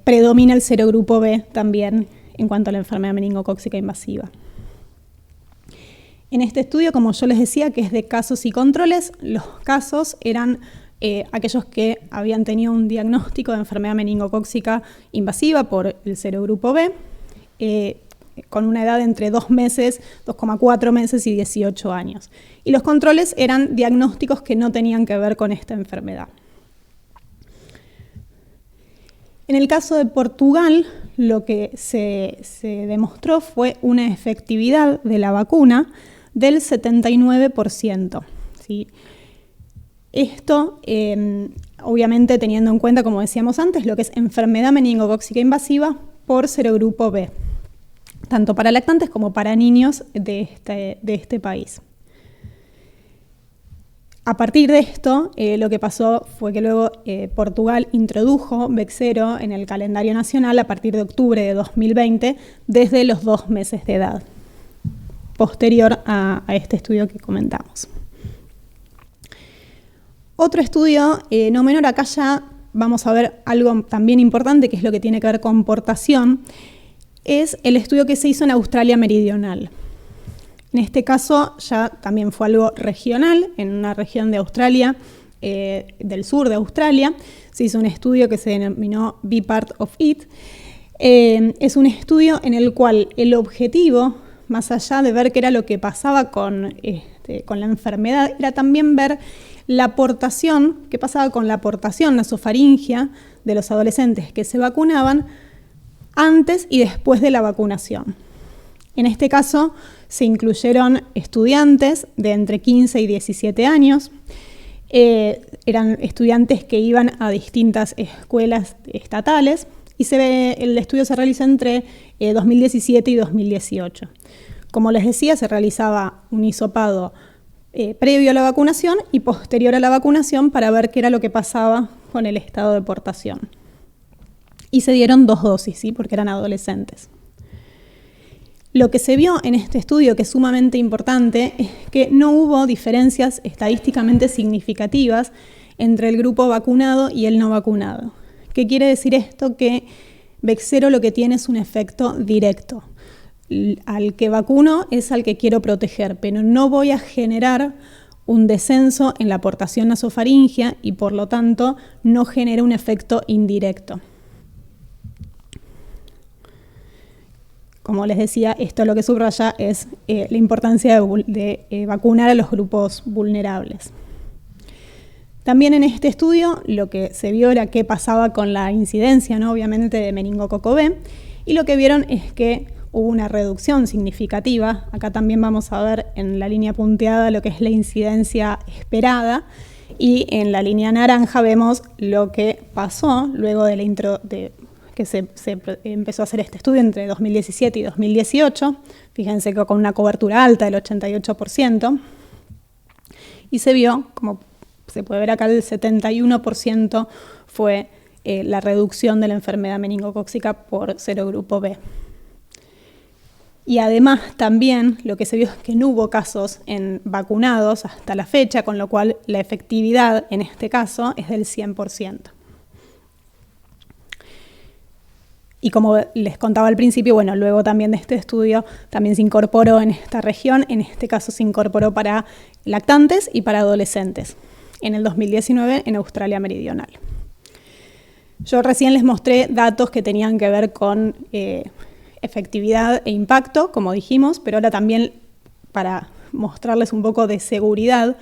[SPEAKER 7] predomina el serogrupo B también en cuanto a la enfermedad meningocócica invasiva. En este estudio, como yo les decía, que es de casos y controles, los casos eran aquellos que habían tenido un diagnóstico de enfermedad meningocócica invasiva por el serogrupo B, con una edad entre 2 meses, 2,4 meses y 18 años. Y los controles eran diagnósticos que no tenían que ver con esta enfermedad. En el caso de Portugal, lo que se demostró fue una efectividad de la vacuna del 79%, ¿sí? Esto, obviamente, teniendo en cuenta, como decíamos antes, lo que es enfermedad meningocócica invasiva por serogrupo B, tanto para lactantes como para niños de este país. A partir de esto, lo que pasó fue que luego Portugal introdujo Bexsero en el calendario nacional a partir de octubre de 2020, desde los 2 meses de edad, posterior a este estudio que comentamos. Otro estudio no menor, acá ya vamos a ver algo también importante, que es lo que tiene que ver con portación, es el estudio que se hizo en Australia Meridional. En este caso ya también fue algo regional, en una región de Australia, del sur de Australia. Se hizo un estudio que se denominó Be Part of It. Es un estudio en el cual el objetivo, más allá de ver qué era lo que pasaba con la enfermedad, era también ver la aportación, qué pasaba con la aportación nasofaringia de los adolescentes que se vacunaban antes y después de la vacunación. En este caso se incluyeron estudiantes de entre 15 y 17 años, eran estudiantes que iban a distintas escuelas estatales y el estudio se realizó entre 2017 y 2018. Como les decía, se realizaba un hisopado previo a la vacunación y posterior a la vacunación para ver qué era lo que pasaba con el estado de portación. Y se dieron 2 dosis, ¿sí? Porque eran adolescentes. Lo que se vio en este estudio, que es sumamente importante, es que no hubo diferencias estadísticamente significativas entre el grupo vacunado y el no vacunado. ¿Qué quiere decir esto? Que Bexsero lo que tiene es un efecto directo. Al que vacuno es al que quiero proteger, pero no voy a generar un descenso en la aportación nasofaringia y por lo tanto no genera un efecto indirecto. Como les decía, esto lo que subraya es la importancia de vacunar a los grupos vulnerables. También en este estudio lo que se vio era qué pasaba con la incidencia, ¿no? Obviamente, de meningococo B, y lo que vieron es que hubo una reducción significativa. Acá también vamos a ver en la línea punteada lo que es la incidencia esperada y en la línea naranja vemos lo que pasó luego de que se empezó a hacer este estudio entre 2017 y 2018. Fíjense que con una cobertura alta del 88% y se vio, como se puede ver acá, el 71% fue la reducción de la enfermedad meningocócica por serogrupo B. Y además también lo que se vio es que no hubo casos en vacunados hasta la fecha, con lo cual la efectividad en este caso es del 100%. Y como les contaba al principio, bueno, luego también de este estudio también se incorporó en esta región, en este caso se incorporó para lactantes y para adolescentes, en el 2019 en Australia Meridional. Yo recién les mostré datos que tenían que ver con efectividad e impacto, como dijimos, pero ahora también para mostrarles un poco de seguridad,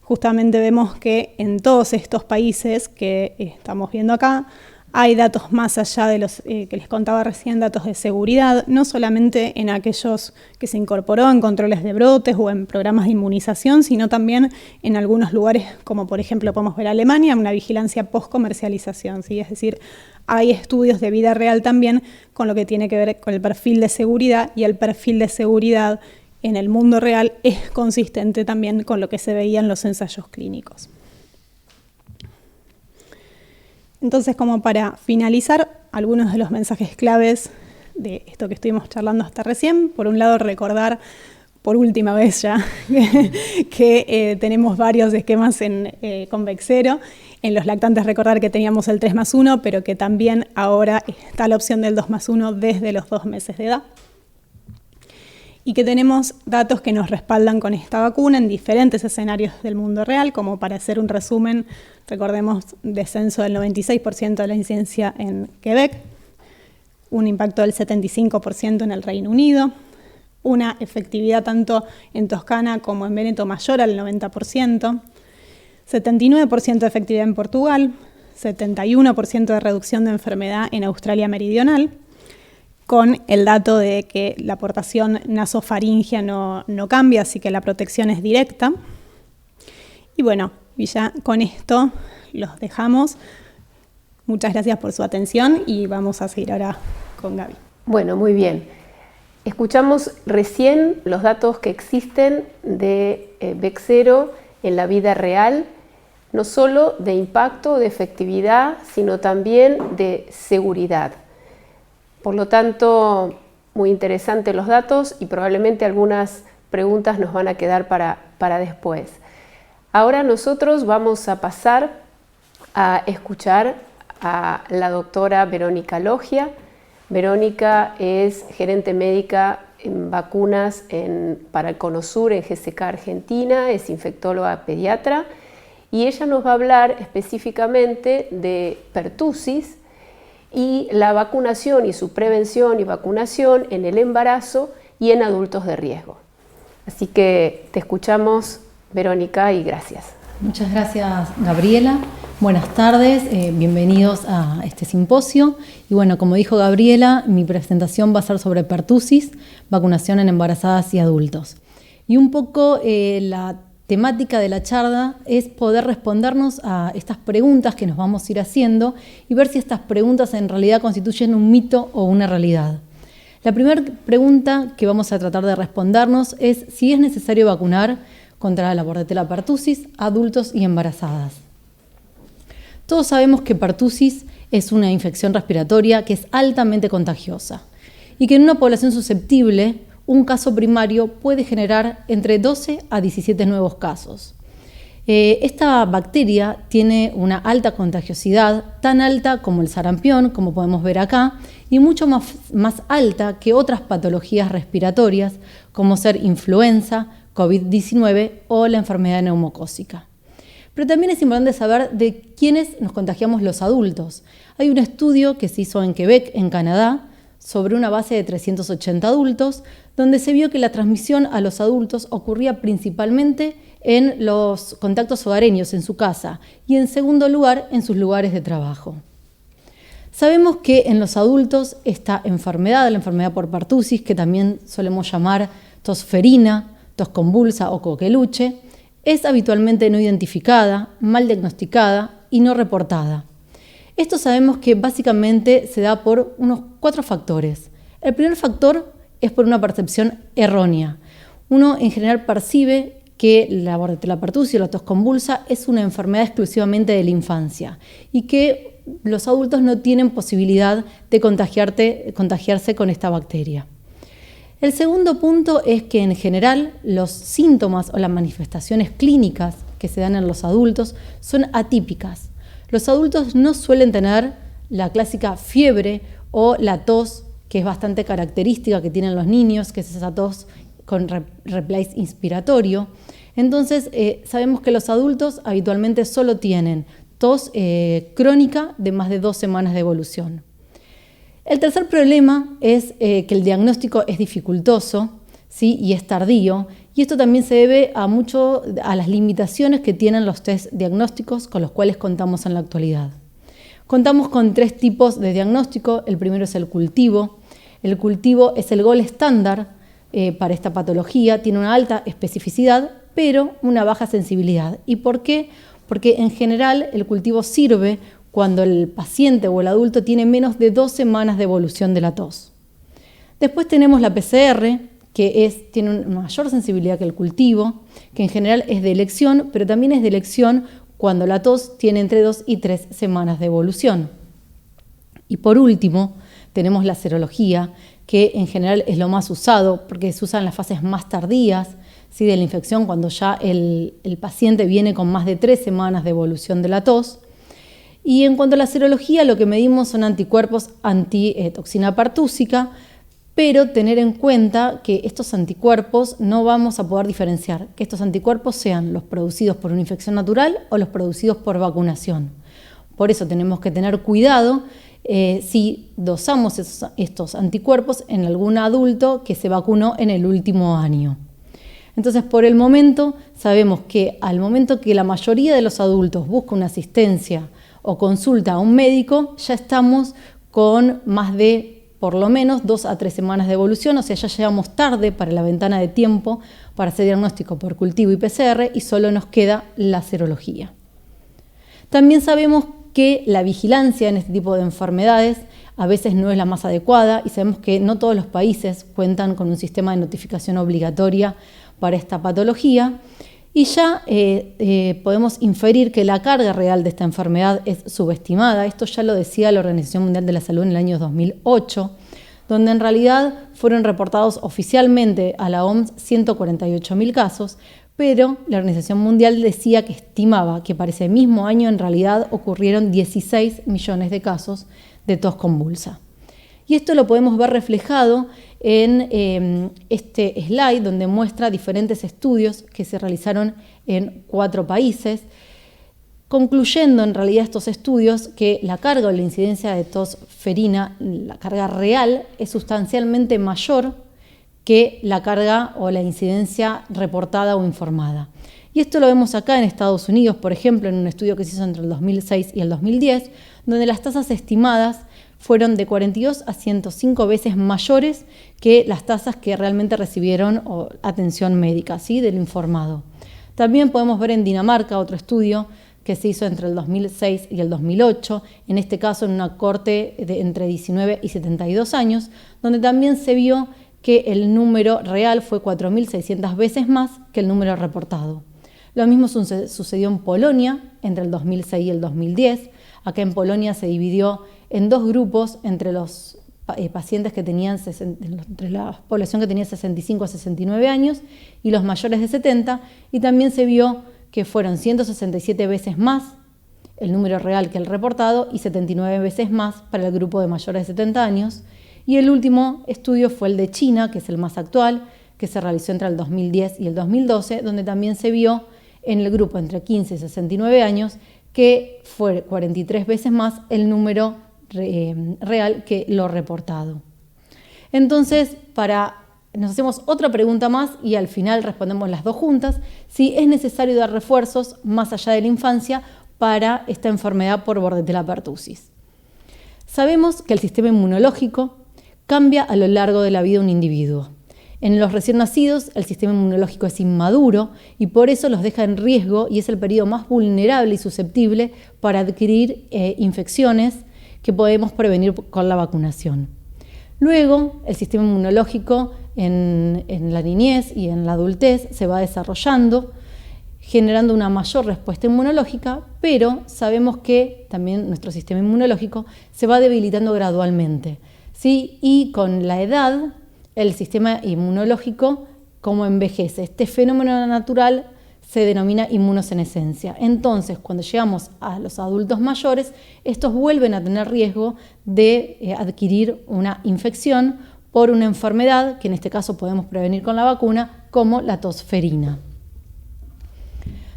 [SPEAKER 7] justamente vemos que en todos estos países que estamos viendo acá, hay datos más allá de los que les contaba recién, datos de seguridad, no solamente en aquellos que se incorporó en controles de brotes o en programas de inmunización, sino también en algunos lugares, como por ejemplo podemos ver Alemania, una vigilancia post-comercialización, ¿sí? Es decir, hay estudios de vida real también con lo que tiene que ver con el perfil de seguridad, y el perfil de seguridad en el mundo real es consistente también con lo que se veía en los ensayos clínicos. Entonces, como para finalizar, algunos de los mensajes claves de esto que estuvimos charlando hasta recién. Por un lado, recordar por última vez ya que tenemos varios esquemas con Bexsero. En los lactantes, recordar que teníamos el 3+1, pero que también ahora está la opción del 2+1 desde los 2 meses de edad. Y que tenemos datos que nos respaldan con esta vacuna en diferentes escenarios del mundo real, como para hacer un resumen, recordemos descenso del 96% de la incidencia en Quebec, un impacto del 75% en el Reino Unido, una efectividad tanto en Toscana como en Véneto mayor al 90%, 79% de efectividad en Portugal, 71% de reducción de enfermedad en Australia Meridional, con el dato de que la aportación nasofaringia no cambia, así que la protección es directa. Y bueno, y ya con esto los dejamos. Muchas gracias por su atención y vamos a seguir ahora con Gaby.
[SPEAKER 5] Bueno, muy bien. Escuchamos recién los datos que existen de Bexsero en la vida real, no solo de impacto, de efectividad, sino también de seguridad. Por lo tanto, muy interesantes los datos y probablemente algunas preguntas nos van a quedar para después. Ahora nosotros vamos a pasar a escuchar a la doctora Verónica Logia. Verónica es gerente médica en vacunas para el CONOSUR en GSK Argentina, es infectóloga pediatra y ella nos va a hablar específicamente de pertusis y la vacunación y su prevención y vacunación en el embarazo y en adultos de riesgo. Así que te escuchamos, Verónica, y gracias.
[SPEAKER 8] Muchas gracias, Gabriela. Buenas tardes, bienvenidos a este simposio. Y bueno, como dijo Gabriela, mi presentación va a ser sobre pertusis, vacunación en embarazadas y adultos. Y un poco la temática de la charla es poder respondernos a estas preguntas que nos vamos a ir haciendo y ver si estas preguntas en realidad constituyen un mito o una realidad. La primera pregunta que vamos a tratar de respondernos es si es necesario vacunar contra la Bordetella pertussis a adultos y embarazadas. Todos sabemos que pertusis es una infección respiratoria que es altamente contagiosa y que en una población susceptible, un caso primario puede generar entre 12 a 17 nuevos casos. Esta bacteria tiene una alta contagiosidad, tan alta como el sarampión, como podemos ver acá, y mucho más alta que otras patologías respiratorias, como ser influenza, COVID-19 o la enfermedad neumocócica. Pero también es importante saber de quiénes nos contagiamos los adultos. Hay un estudio que se hizo en Quebec, en Canadá, sobre una base de 380 adultos, donde se vio que la transmisión a los adultos ocurría principalmente en los contactos hogareños en su casa y en segundo lugar en sus lugares de trabajo. Sabemos que en los adultos esta enfermedad, la enfermedad por pertusis, que también solemos llamar tos ferina, tos convulsa o coqueluche, es habitualmente no identificada, mal diagnosticada y no reportada. Esto sabemos que básicamente se da por unos 4 factores. El primer factor es por una percepción errónea. Uno en general percibe que la Bordetella pertussis o la tos convulsa es una enfermedad exclusivamente de la infancia y que los adultos no tienen posibilidad de contagiarse con esta bacteria. El segundo punto es que en general los síntomas o las manifestaciones clínicas que se dan en los adultos son atípicas. Los adultos no suelen tener la clásica fiebre o la tos que es bastante característica que tienen los niños, que es esa tos con replace inspiratorio. Entonces sabemos que los adultos habitualmente solo tienen tos crónica de más de 2 semanas de evolución. El tercer problema es que el diagnóstico es dificultoso, ¿sí? Y es tardío, y esto también se debe a las limitaciones que tienen los test diagnósticos con los cuales contamos en la actualidad. Contamos con 3 tipos de diagnóstico. El primero es el cultivo. El cultivo es el gold estándar para esta patología, tiene una alta especificidad, pero una baja sensibilidad. ¿Y por qué? Porque en general el cultivo sirve cuando el paciente o el adulto tiene menos de 2 semanas de evolución de la tos. Después tenemos la PCR, que tiene una mayor sensibilidad que el cultivo, que en general es de elección, pero también es de elección cuando la tos tiene entre 2 y 3 semanas de evolución. Y por último, tenemos la serología, que en general es lo más usado, porque se usa en las fases más tardías, ¿sí? De la infección, cuando ya el paciente viene con más de 3 semanas de evolución de la tos. Y en cuanto a la serología, lo que medimos son anticuerpos antitoxina pertúsica, pero tener en cuenta que estos anticuerpos no vamos a poder diferenciar, que estos anticuerpos sean los producidos por una infección natural o los producidos por vacunación. Por eso tenemos que tener cuidado si dosamos estos anticuerpos en algún adulto que se vacunó en el último año. Entonces, por el momento, sabemos que al momento que la mayoría de los adultos busca una asistencia o consulta a un médico, ya estamos con más de por lo menos 2 a 3 semanas de evolución, o sea, ya llegamos tarde para la ventana de tiempo para hacer diagnóstico por cultivo y PCR y solo nos queda la serología. También sabemos que la vigilancia en este tipo de enfermedades a veces no es la más adecuada y sabemos que no todos los países cuentan con un sistema de notificación obligatoria para esta patología. Y ya podemos inferir que la carga real de esta enfermedad es subestimada. Esto ya lo decía la Organización Mundial de la Salud en el año 2008, donde en realidad fueron reportados oficialmente a la OMS 148.000 casos, pero la Organización Mundial decía que estimaba que para ese mismo año en realidad ocurrieron 16 millones de casos de tos convulsa. Y esto lo podemos ver reflejado en este slide donde muestra diferentes estudios que se realizaron en 4 países, concluyendo en realidad estos estudios que la carga o la incidencia de tos ferina, la carga real, es sustancialmente mayor que la carga o la incidencia reportada o informada. Y esto lo vemos acá en Estados Unidos, por ejemplo, en un estudio que se hizo entre el 2006 y el 2010, donde las tasas estimadas fueron de 42 a 105 veces mayores que las tasas que realmente recibieron atención médica, ¿sí?, del informado. También podemos ver en Dinamarca otro estudio que se hizo entre el 2006 y el 2008, en este caso en una corte de entre 19 y 72 años, donde también se vio que el número real fue 4.600 veces más que el número reportado. Lo mismo sucedió en Polonia entre el 2006 y el 2010. Acá en Polonia se dividió en 2 grupos entre los pacientes que tenían, entre la población que tenía 65 a 69 años y los mayores de 70, y también se vio que fueron 167 veces más el número real que el reportado y 79 veces más para el grupo de mayores de 70 años. Y el último estudio fue el de China, que es el más actual, que se realizó entre el 2010 y el 2012, donde también se vio en el grupo entre 15 y 69 años que fue 43 veces más el número real que lo reportado. Entonces, nos hacemos otra pregunta más y al final respondemos las 2 juntas, si es necesario dar refuerzos más allá de la infancia para esta enfermedad por Bordetella pertussis. Sabemos que el sistema inmunológico cambia a lo largo de la vida de un individuo. En los recién nacidos, el sistema inmunológico es inmaduro y por eso los deja en riesgo y es el periodo más vulnerable y susceptible para adquirir infecciones que podemos prevenir con la vacunación. Luego, el sistema inmunológico en la niñez y en la adultez se va desarrollando, generando una mayor respuesta inmunológica, pero sabemos que también nuestro sistema inmunológico se va debilitando gradualmente, ¿sí? Y con la edad, el sistema inmunológico, como envejece. Este fenómeno natural se denomina inmunosenescencia. Entonces, cuando llegamos a los adultos mayores, estos vuelven a tener riesgo de adquirir una infección por una enfermedad, que en este caso podemos prevenir con la vacuna, como la tos ferina.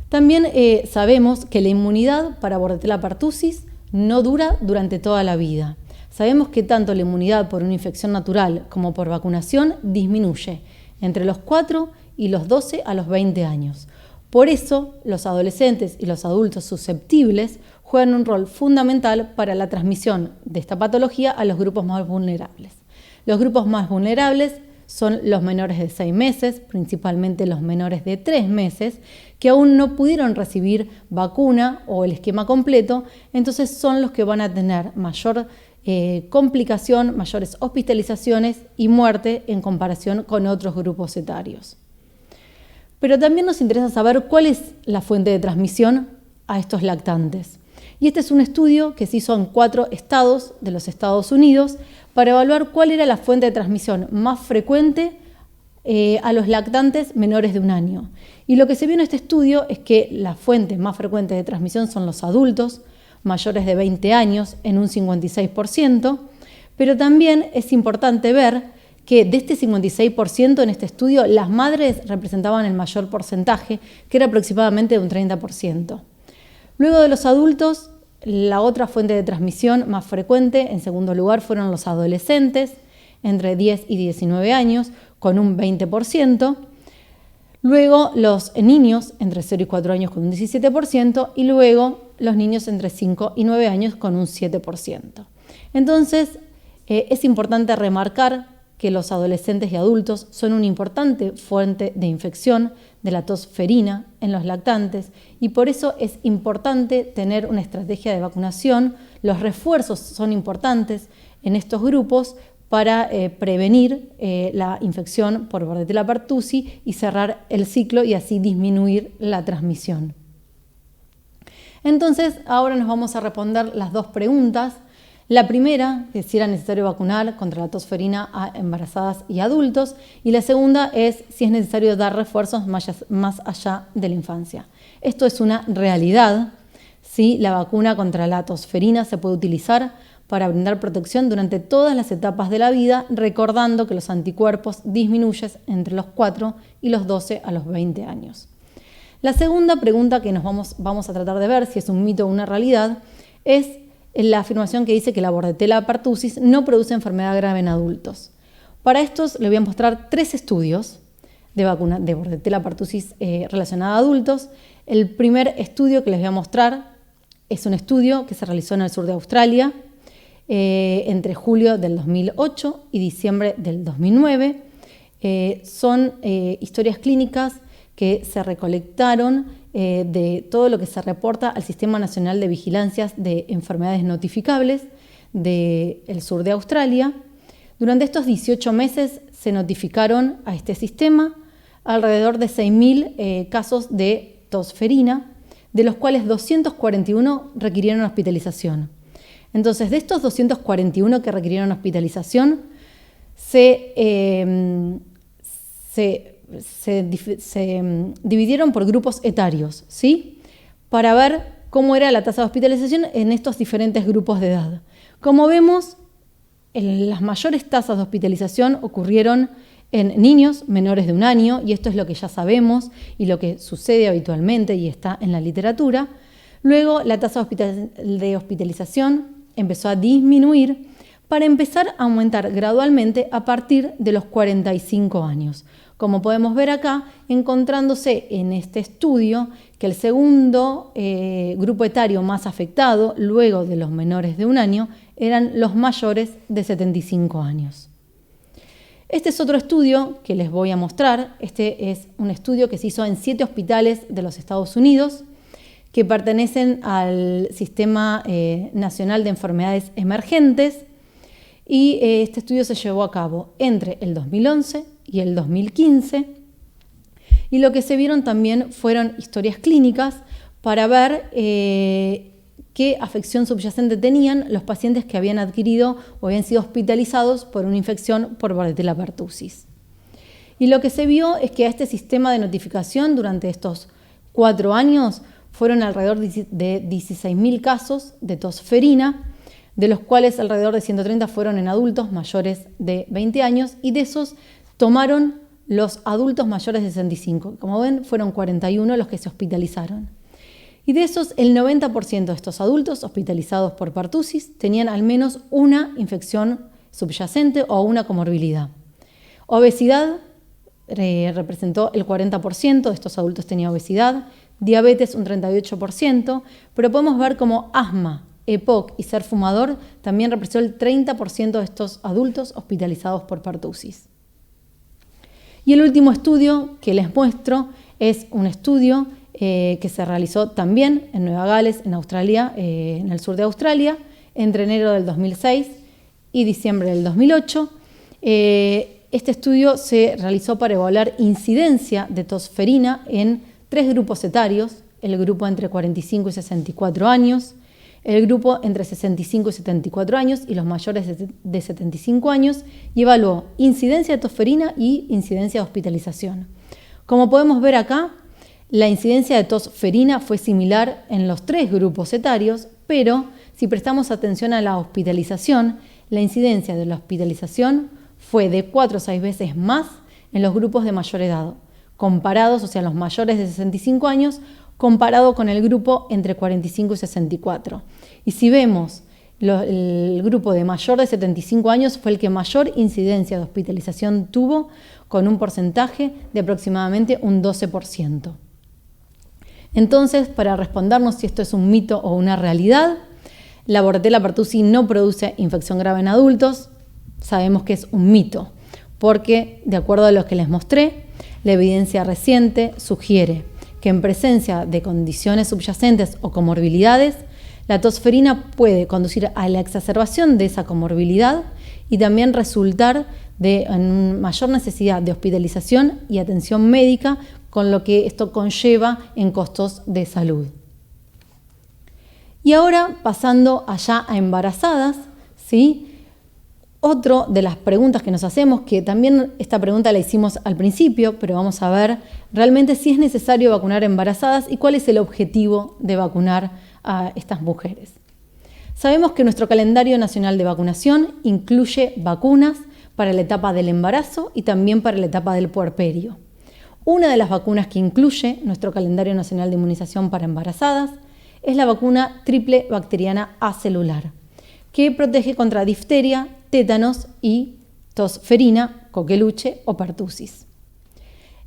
[SPEAKER 8] También sabemos que la inmunidad para Bordetella pertussis no dura durante toda la vida. Sabemos que tanto la inmunidad por una infección natural como por vacunación disminuye entre los 4 y los 12 a los 20 años. Por eso, los adolescentes y los adultos susceptibles juegan un rol fundamental para la transmisión de esta patología a los grupos más vulnerables. Los grupos más vulnerables son los menores de 6 meses, principalmente los menores de 3 meses, que aún no pudieron recibir vacuna o el esquema completo, entonces son los que van a tener mayor complicación, mayores hospitalizaciones y muerte en comparación con otros grupos etarios. Pero también nos interesa saber cuál es la fuente de transmisión a estos lactantes. Y este es un estudio que se hizo en 4 estados de los Estados Unidos para evaluar cuál era la fuente de transmisión más frecuente a los lactantes menores de 1 año. Y lo que se vio en este estudio es que la fuente más frecuente de transmisión son los adultos mayores de 20 años en un 56%, pero también es importante ver que de este 56% en este estudio las madres representaban el mayor porcentaje, que era aproximadamente de un 30%. Luego de los adultos, la otra fuente de transmisión más frecuente, en segundo lugar, fueron los adolescentes, entre 10 y 19 años, con un 20%. Luego los niños, entre 0 y 4 años, con un 17%, y luego los niños entre 5 y 9 años, con un 7%. Entonces, es importante remarcar que los adolescentes y adultos son una importante fuente de infección de la tos ferina en los lactantes y por eso es importante tener una estrategia de vacunación. Los refuerzos son importantes en estos grupos para prevenir la infección por Bordetella pertussis y cerrar el ciclo y así disminuir la transmisión. Entonces, ahora nos vamos a responder las 2 preguntas. La primera, que si era necesario vacunar contra la tos ferina a embarazadas y adultos, y la segunda es si es necesario dar refuerzos más allá de la infancia. Esto es una realidad, ¿sí? La vacuna contra la tos ferina se puede utilizar para brindar protección durante todas las etapas de la vida, recordando que los anticuerpos disminuyen entre los 4 y los 12 a los 20 años. La segunda pregunta que nos vamos a tratar de ver si es un mito o una realidad es la afirmación que dice que la Bordetella pertussis no produce enfermedad grave en adultos. Para estos les voy a mostrar 3 estudios de vacuna de Bordetella pertussis relacionada a adultos. El primer estudio que les voy a mostrar es un estudio que se realizó en el sur de Australia entre julio del 2008 y diciembre del 2009. Son historias clínicas que se recolectaron de todo lo que se reporta al Sistema Nacional de Vigilancias de Enfermedades Notificables del sur de Australia. Durante estos 18 meses se notificaron a este sistema alrededor de 6.000 casos de tos ferina, de los cuales 241 requirieron hospitalización. Entonces, de estos 241 que requirieron hospitalización, se dividieron por grupos etarios, ¿sí? Para ver cómo era la tasa de hospitalización en estos diferentes grupos de edad. Como vemos, las mayores tasas de hospitalización ocurrieron en niños menores de 1 año, y esto es lo que ya sabemos y lo que sucede habitualmente y está en la literatura. Luego, la tasa de hospitalización empezó a disminuir para empezar a aumentar gradualmente a partir de los 45 años. Como podemos ver acá, encontrándose en este estudio que el segundo grupo etario más afectado, luego de los menores de 1 año, eran los mayores de 75 años. Este es otro estudio que les voy a mostrar. Este es un estudio que se hizo en 7 hospitales de los Estados Unidos que pertenecen al Sistema Nacional de Enfermedades Emergentes, y este estudio se llevó a cabo entre el 2011 y el 2015, y lo que se vieron también fueron historias clínicas para ver qué afección subyacente tenían los pacientes que habían adquirido o habían sido hospitalizados por una infección por Bordetella pertussis. Y lo que se vio es que a este sistema de notificación durante estos 4 años fueron alrededor de 16.000 casos de tos ferina, de los cuales alrededor de 130 fueron en adultos mayores de 20 años, y de esos tomaron los adultos mayores de 65. Como ven, fueron 41 los que se hospitalizaron. Y de esos, el 90% de estos adultos hospitalizados por pertussis tenían al menos una infección subyacente o una comorbilidad. Obesidad representó el 40% de estos adultos tenía obesidad, diabetes un 38%, pero podemos ver como asma, EPOC y ser fumador también representó el 30% de estos adultos hospitalizados por pertussis. Y el último estudio que les muestro es un estudio que se realizó también en Nueva Gales, en Australia, en el sur de Australia, entre enero del 2006 y diciembre del 2008. Este estudio se realizó para evaluar incidencia de tos ferina en 3 grupos etarios: el grupo entre 45 y 64 años, el grupo entre 65 y 74 años y los mayores de 75 años, y evaluó incidencia de tos ferina y incidencia de hospitalización. Como podemos ver acá, la incidencia de tos ferina fue similar en los 3 grupos etarios, pero si prestamos atención a la hospitalización, la incidencia de la hospitalización fue de 4 a 6 veces más en los grupos de mayor edad, comparados, o sea, los mayores de 65 años, comparado con el grupo entre 45 y 64. Y si vemos, el grupo de mayor de 75 años fue el que mayor incidencia de hospitalización tuvo, con un porcentaje de aproximadamente un 12%. Entonces, para respondernos si esto es un mito o una realidad, la Bordetella pertussis no produce infección grave en adultos. Sabemos que es un mito, porque de acuerdo a lo que les mostré, la evidencia reciente sugiere que en presencia de condiciones subyacentes o comorbilidades, la tos ferina puede conducir a la exacerbación de esa comorbilidad y también resultar en mayor necesidad de hospitalización y atención médica, con lo que esto conlleva en costos de salud. Y ahora, pasando allá a embarazadas, ¿sí? Otra de las preguntas que nos hacemos, que también esta pregunta la hicimos al principio, pero vamos a ver realmente si es necesario vacunar embarazadas y cuál es el objetivo de vacunar a estas mujeres. Sabemos que nuestro calendario nacional de vacunación incluye vacunas para la etapa del embarazo y también para la etapa del puerperio. Una de las vacunas que incluye nuestro calendario nacional de inmunización para embarazadas es la vacuna triple bacteriana acelular, que protege contra difteria, tétanos y tos ferina, coqueluche o pertussis.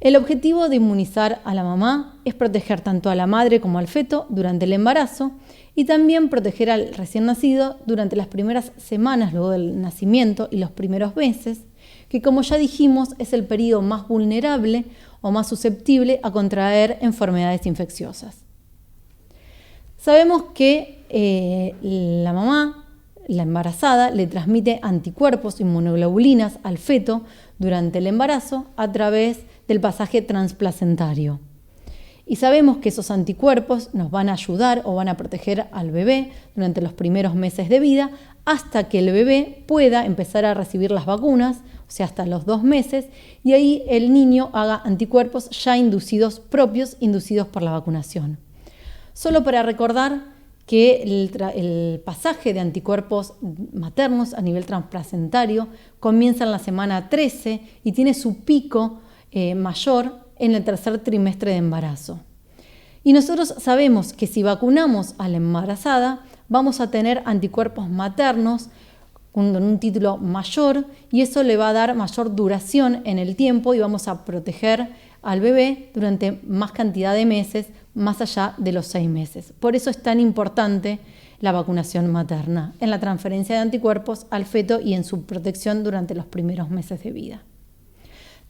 [SPEAKER 8] El objetivo de inmunizar a la mamá es proteger tanto a la madre como al feto durante el embarazo y también proteger al recién nacido durante las primeras semanas luego del nacimiento y los primeros meses, que como ya dijimos es el periodo más vulnerable o más susceptible a contraer enfermedades infecciosas. Sabemos que la mamá, la embarazada, le transmite anticuerpos, inmunoglobulinas al feto durante el embarazo a través del pasaje transplacentario. Y sabemos que esos anticuerpos nos van a ayudar o van a proteger al bebé durante los primeros meses de vida hasta que el bebé pueda empezar a recibir las vacunas, o sea, hasta los 2 meses, y ahí el niño haga anticuerpos ya inducidos, propios, inducidos por la vacunación. Solo para recordar que el pasaje de anticuerpos maternos a nivel transplacentario comienza en la semana 13 y tiene su pico mayor en el tercer trimestre de embarazo. Y nosotros sabemos que si vacunamos a la embarazada, vamos a tener anticuerpos maternos con un título mayor y eso le va a dar mayor duración en el tiempo y vamos a proteger al bebé durante más cantidad de meses, más allá de los 6 meses. Por eso es tan importante la vacunación materna en la transferencia de anticuerpos al feto y en su protección durante los primeros meses de vida.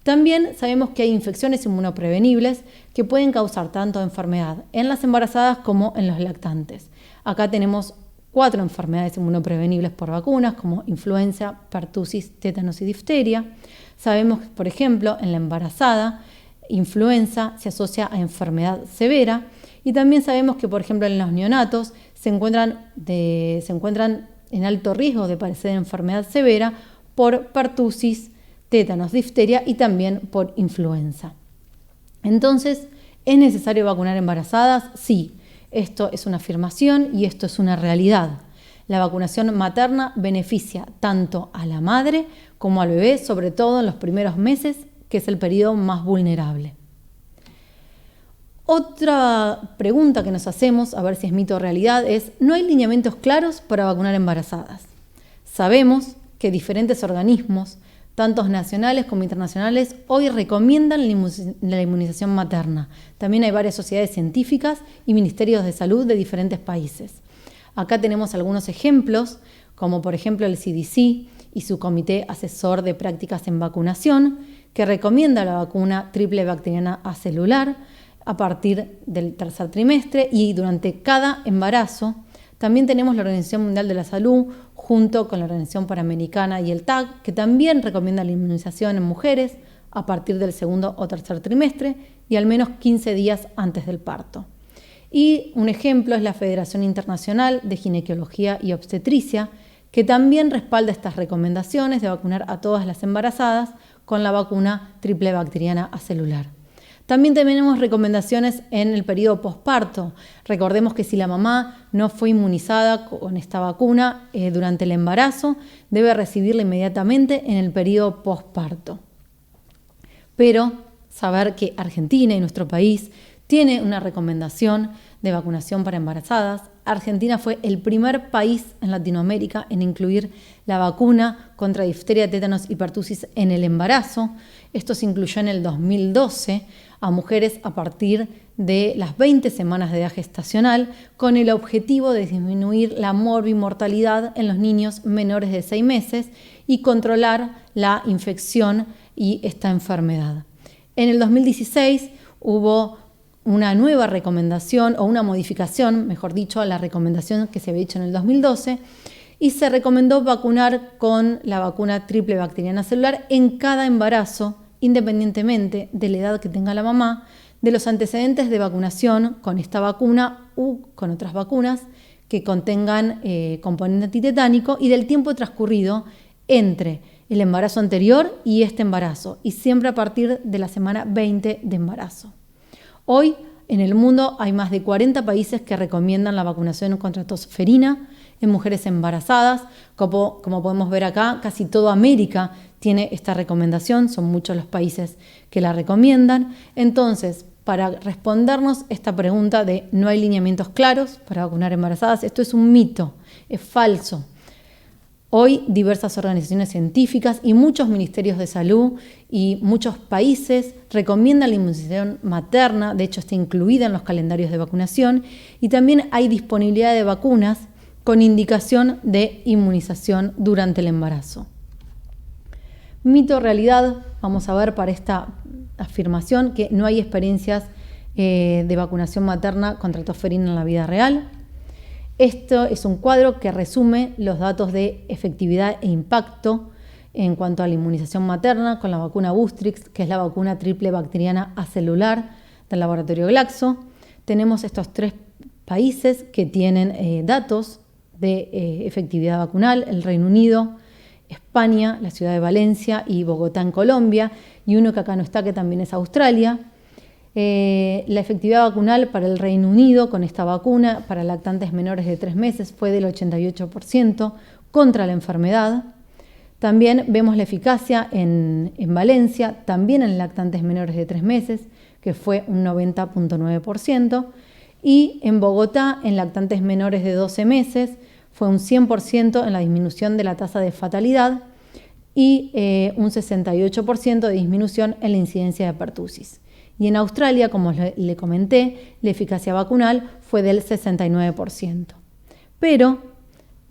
[SPEAKER 8] También sabemos que hay infecciones inmunoprevenibles que pueden causar tanto enfermedad en las embarazadas como en los lactantes. Acá tenemos 4 enfermedades inmunoprevenibles por vacunas como influenza, pertussis, tétanos y difteria. Sabemos que, por ejemplo, en la embarazada, influenza se asocia a enfermedad severa y también sabemos que, por ejemplo, en los neonatos se encuentran en alto riesgo de padecer enfermedad severa por pertussis, tétanos, difteria y también por influenza. Entonces, ¿es necesario vacunar embarazadas? Sí, esto es una afirmación y esto es una realidad. La vacunación materna beneficia tanto a la madre como al bebé, sobre todo en los primeros meses, que es el periodo más vulnerable. Otra pregunta que nos hacemos, a ver si es mito o realidad, es: ¿no hay lineamientos claros para vacunar embarazadas? Sabemos que diferentes organismos, tanto nacionales como internacionales, hoy recomiendan la inmunización materna. También hay varias sociedades científicas y ministerios de salud de diferentes países. Acá tenemos algunos ejemplos, como por ejemplo el CDC y su Comité Asesor de Prácticas en Vacunación, que recomienda la vacuna triple bacteriana acelular a partir del tercer trimestre y durante cada embarazo. También tenemos la Organización Mundial de la Salud, junto con la Organización Panamericana y el TAC, que también recomienda la inmunización en mujeres a partir del segundo o tercer trimestre y al menos 15 días antes del parto. Y un ejemplo es la Federación Internacional de Ginecología y Obstetricia, que también respalda estas recomendaciones de vacunar a todas las embarazadas con la vacuna triple bacteriana acelular. También tenemos recomendaciones en el periodo posparto. Recordemos que si la mamá no fue inmunizada con esta vacuna durante el embarazo, debe recibirla inmediatamente en el periodo posparto. Pero saber que Argentina y nuestro país tiene una recomendación de vacunación para embarazadas. Argentina fue el primer país en Latinoamérica en incluir la vacuna contra difteria, tétanos y pertussis en el embarazo. Esto se incluyó en el 2012 a mujeres a partir de las 20 semanas de edad gestacional, con el objetivo de disminuir la morbimortalidad en los niños menores de 6 meses y controlar la infección y esta enfermedad. En el 2016 hubo una nueva recomendación o una modificación, mejor dicho, a la recomendación que se había hecho en el 2012 y se recomendó vacunar con la vacuna triple bacteriana celular en cada embarazo, independientemente de la edad que tenga la mamá, de los antecedentes de vacunación con esta vacuna u con otras vacunas que contengan componente antitetánico y del tiempo transcurrido entre el embarazo anterior y este embarazo, y siempre a partir de la semana 20 de embarazo. Hoy en el mundo hay más de 40 países que recomiendan la vacunación contra tosferina en mujeres embarazadas. Como podemos ver acá, casi toda América tiene esta recomendación, son muchos los países que la recomiendan. Entonces, para respondernos esta pregunta de no hay lineamientos claros para vacunar embarazadas, esto es un mito, es falso. Hoy diversas organizaciones científicas y muchos ministerios de salud y muchos países recomiendan la inmunización materna, de hecho está incluida en los calendarios de vacunación, y también hay disponibilidad de vacunas con indicación de inmunización durante el embarazo. Mito o realidad, vamos a ver para esta afirmación que no hay experiencias de vacunación materna contra tosferina en la vida real. Esto es un cuadro que resume los datos de efectividad e impacto en cuanto a la inmunización materna con la vacuna Boostrix, que es la vacuna triple bacteriana acelular del laboratorio Glaxo. Tenemos estos 3 países que tienen datos de efectividad vacunal: el Reino Unido, España, la ciudad de Valencia y Bogotá en Colombia, y uno que acá no está, que también es Australia. La efectividad vacunal para el Reino Unido con esta vacuna para lactantes menores de 3 meses fue del 88% contra la enfermedad. También vemos la eficacia en Valencia, también en lactantes menores de 3 meses, que fue un 90.9%, y en Bogotá, en lactantes menores de 12 meses, fue un 100% en la disminución de la tasa de fatalidad y un 68% de disminución en la incidencia de pertusis. Y en Australia, como le comenté, la eficacia vacunal fue del 69%. Pero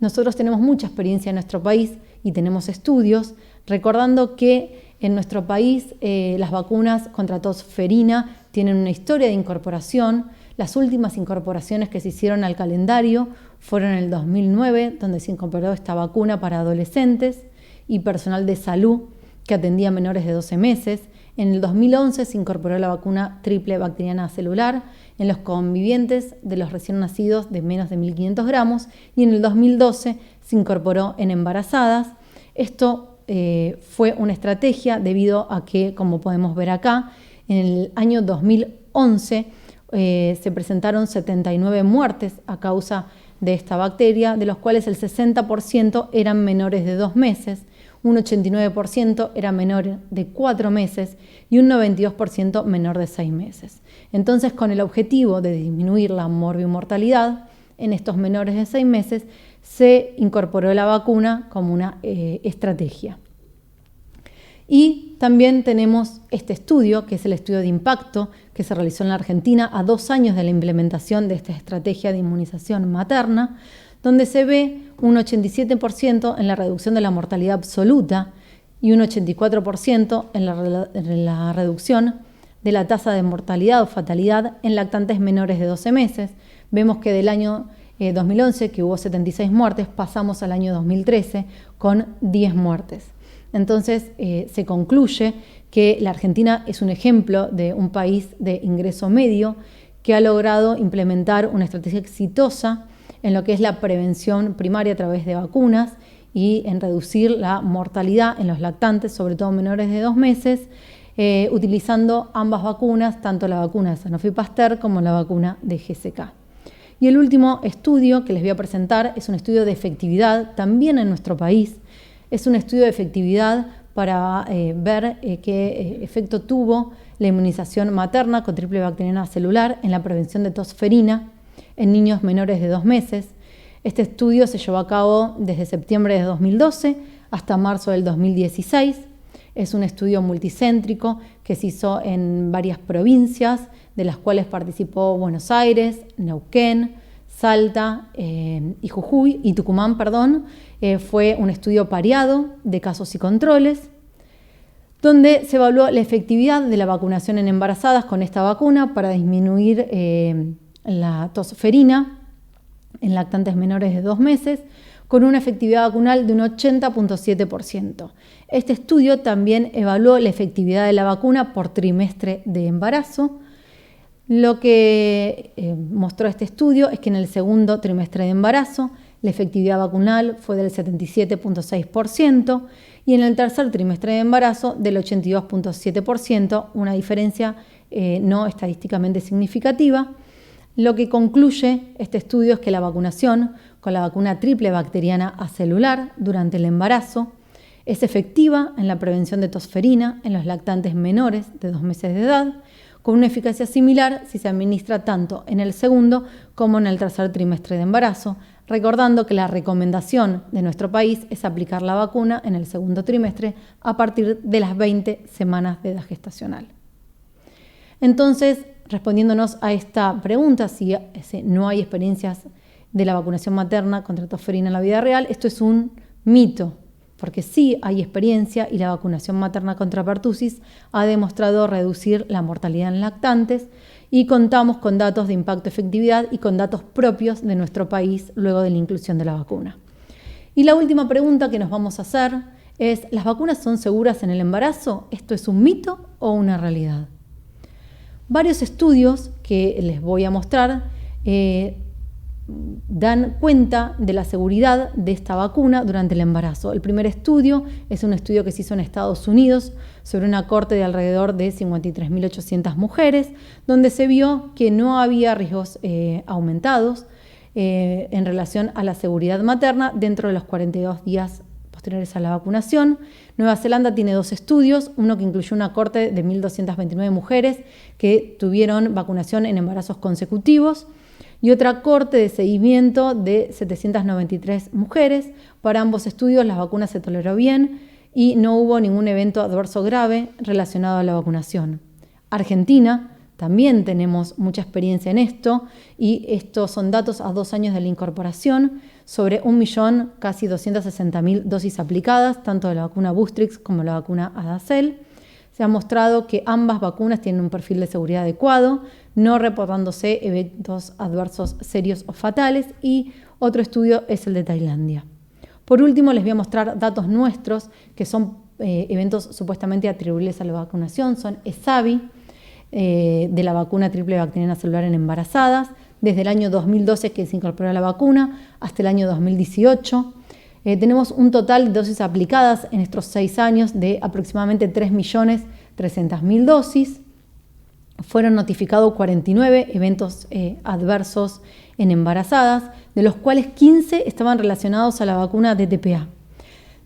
[SPEAKER 8] nosotros tenemos mucha experiencia en nuestro país y tenemos estudios, recordando que en nuestro país las vacunas contra tosferina tienen una historia de incorporación. Las últimas incorporaciones que se hicieron al calendario fueron en el 2009, donde se incorporó esta vacuna para adolescentes y personal de salud que atendía a menores de 12 meses. En el 2011 se incorporó la vacuna triple bacteriana celular en los convivientes de los recién nacidos de menos de 1.500 gramos y en el 2012 se incorporó en embarazadas. Esto fue una estrategia debido a que, como podemos ver acá, en el año 2011 se presentaron 79 muertes a causa de esta bacteria, de los cuales el 60% eran menores de 2 meses, un 89% era menor de 4 meses y un 92% menor de 6 meses. Entonces, con el objetivo de disminuir la morbimortalidad en estos menores de 6 meses, se incorporó la vacuna como una estrategia. Y también tenemos este estudio, que es el estudio de impacto que se realizó en la Argentina a 2 años de la implementación de esta estrategia de inmunización materna, donde se ve un 87% en la reducción de la mortalidad absoluta y un 84% en la reducción de la tasa de mortalidad o fatalidad en lactantes menores de 12 meses. Vemos que del año 2011, que hubo 76 muertes, pasamos al año 2013 con 10 muertes. Entonces se concluye que la Argentina es un ejemplo de un país de ingreso medio que ha logrado implementar una estrategia exitosa en lo que es la prevención primaria a través de vacunas y en reducir la mortalidad en los lactantes, sobre todo menores de 2 meses, utilizando ambas vacunas, tanto la vacuna de Sanofi Pasteur como la vacuna de GSK. Y el último estudio que les voy a presentar es un estudio de efectividad también en nuestro país. Es un estudio de efectividad para ver qué efecto tuvo la inmunización materna con triple bacteriana celular en la prevención de tosferina en niños menores de 2 meses. Este estudio se llevó a cabo desde septiembre de 2012 hasta marzo del 2016. Es un estudio multicéntrico que se hizo en varias provincias, de las cuales participó Buenos Aires, Neuquén, Salta y Jujuy, y Tucumán, fue un estudio pareado de casos y controles, donde se evaluó la efectividad de la vacunación en embarazadas con esta vacuna para disminuir la tosferina en lactantes menores de 2 meses, con una efectividad vacunal de un 80.7%. Este estudio también evaluó la efectividad de la vacuna por trimestre de embarazo, Lo que mostró este estudio es que en el segundo trimestre de embarazo la efectividad vacunal fue del 77.6% y en el tercer trimestre de embarazo del 82.7%, una diferencia no estadísticamente significativa. Lo que concluye este estudio es que la vacunación con la vacuna triple bacteriana acelular durante el embarazo es efectiva en la prevención de tosferina en los lactantes menores de 2 meses de edad, con una eficacia similar si se administra tanto en el segundo como en el tercer trimestre de embarazo, recordando que la recomendación de nuestro país es aplicar la vacuna en el segundo trimestre a partir de las 20 semanas de edad gestacional. Entonces, respondiéndonos a esta pregunta, si no hay experiencias de la vacunación materna contra tosferina en la vida real, esto es un mito, porque sí hay experiencia y la vacunación materna contra pertussis ha demostrado reducir la mortalidad en lactantes y contamos con datos de impacto-efectividad y con datos propios de nuestro país luego de la inclusión de la vacuna. Y la última pregunta que nos vamos a hacer es, ¿las vacunas son seguras en el embarazo? ¿Esto es un mito o una realidad? Varios estudios que les voy a mostrar dan cuenta de la seguridad de esta vacuna durante el embarazo. El primer estudio es un estudio que se hizo en Estados Unidos sobre una corte de alrededor de 53.800 mujeres, donde se vio que no había riesgos aumentados en relación a la seguridad materna dentro de los 42 días posteriores a la vacunación. Nueva Zelanda tiene 2 estudios, uno que incluyó una corte de 1.229 mujeres que tuvieron vacunación en embarazos consecutivos y otra corte de seguimiento de 793 mujeres. Para ambos estudios la vacuna se toleró bien y no hubo ningún evento adverso grave relacionado a la vacunación. Argentina, también tenemos mucha experiencia en esto y estos son datos a 2 años de la incorporación sobre 1.000.000, casi 260.000 dosis aplicadas, tanto de la vacuna Boostrix como la vacuna Adacel. Se ha mostrado que ambas vacunas tienen un perfil de seguridad adecuado, no reportándose eventos adversos serios o fatales, y otro estudio es el de Tailandia. Por último, les voy a mostrar datos nuestros que son eventos supuestamente atribuibles a la vacunación, son ESAVI, de la vacuna triple bacteriana celular en embarazadas, desde el año 2012 que se incorporó la vacuna hasta el año 2018. Tenemos un total de dosis aplicadas en estos 6 años de aproximadamente 3.300.000 dosis. Fueron notificados 49 eventos adversos en embarazadas, de los cuales 15 estaban relacionados a la vacuna DTPA.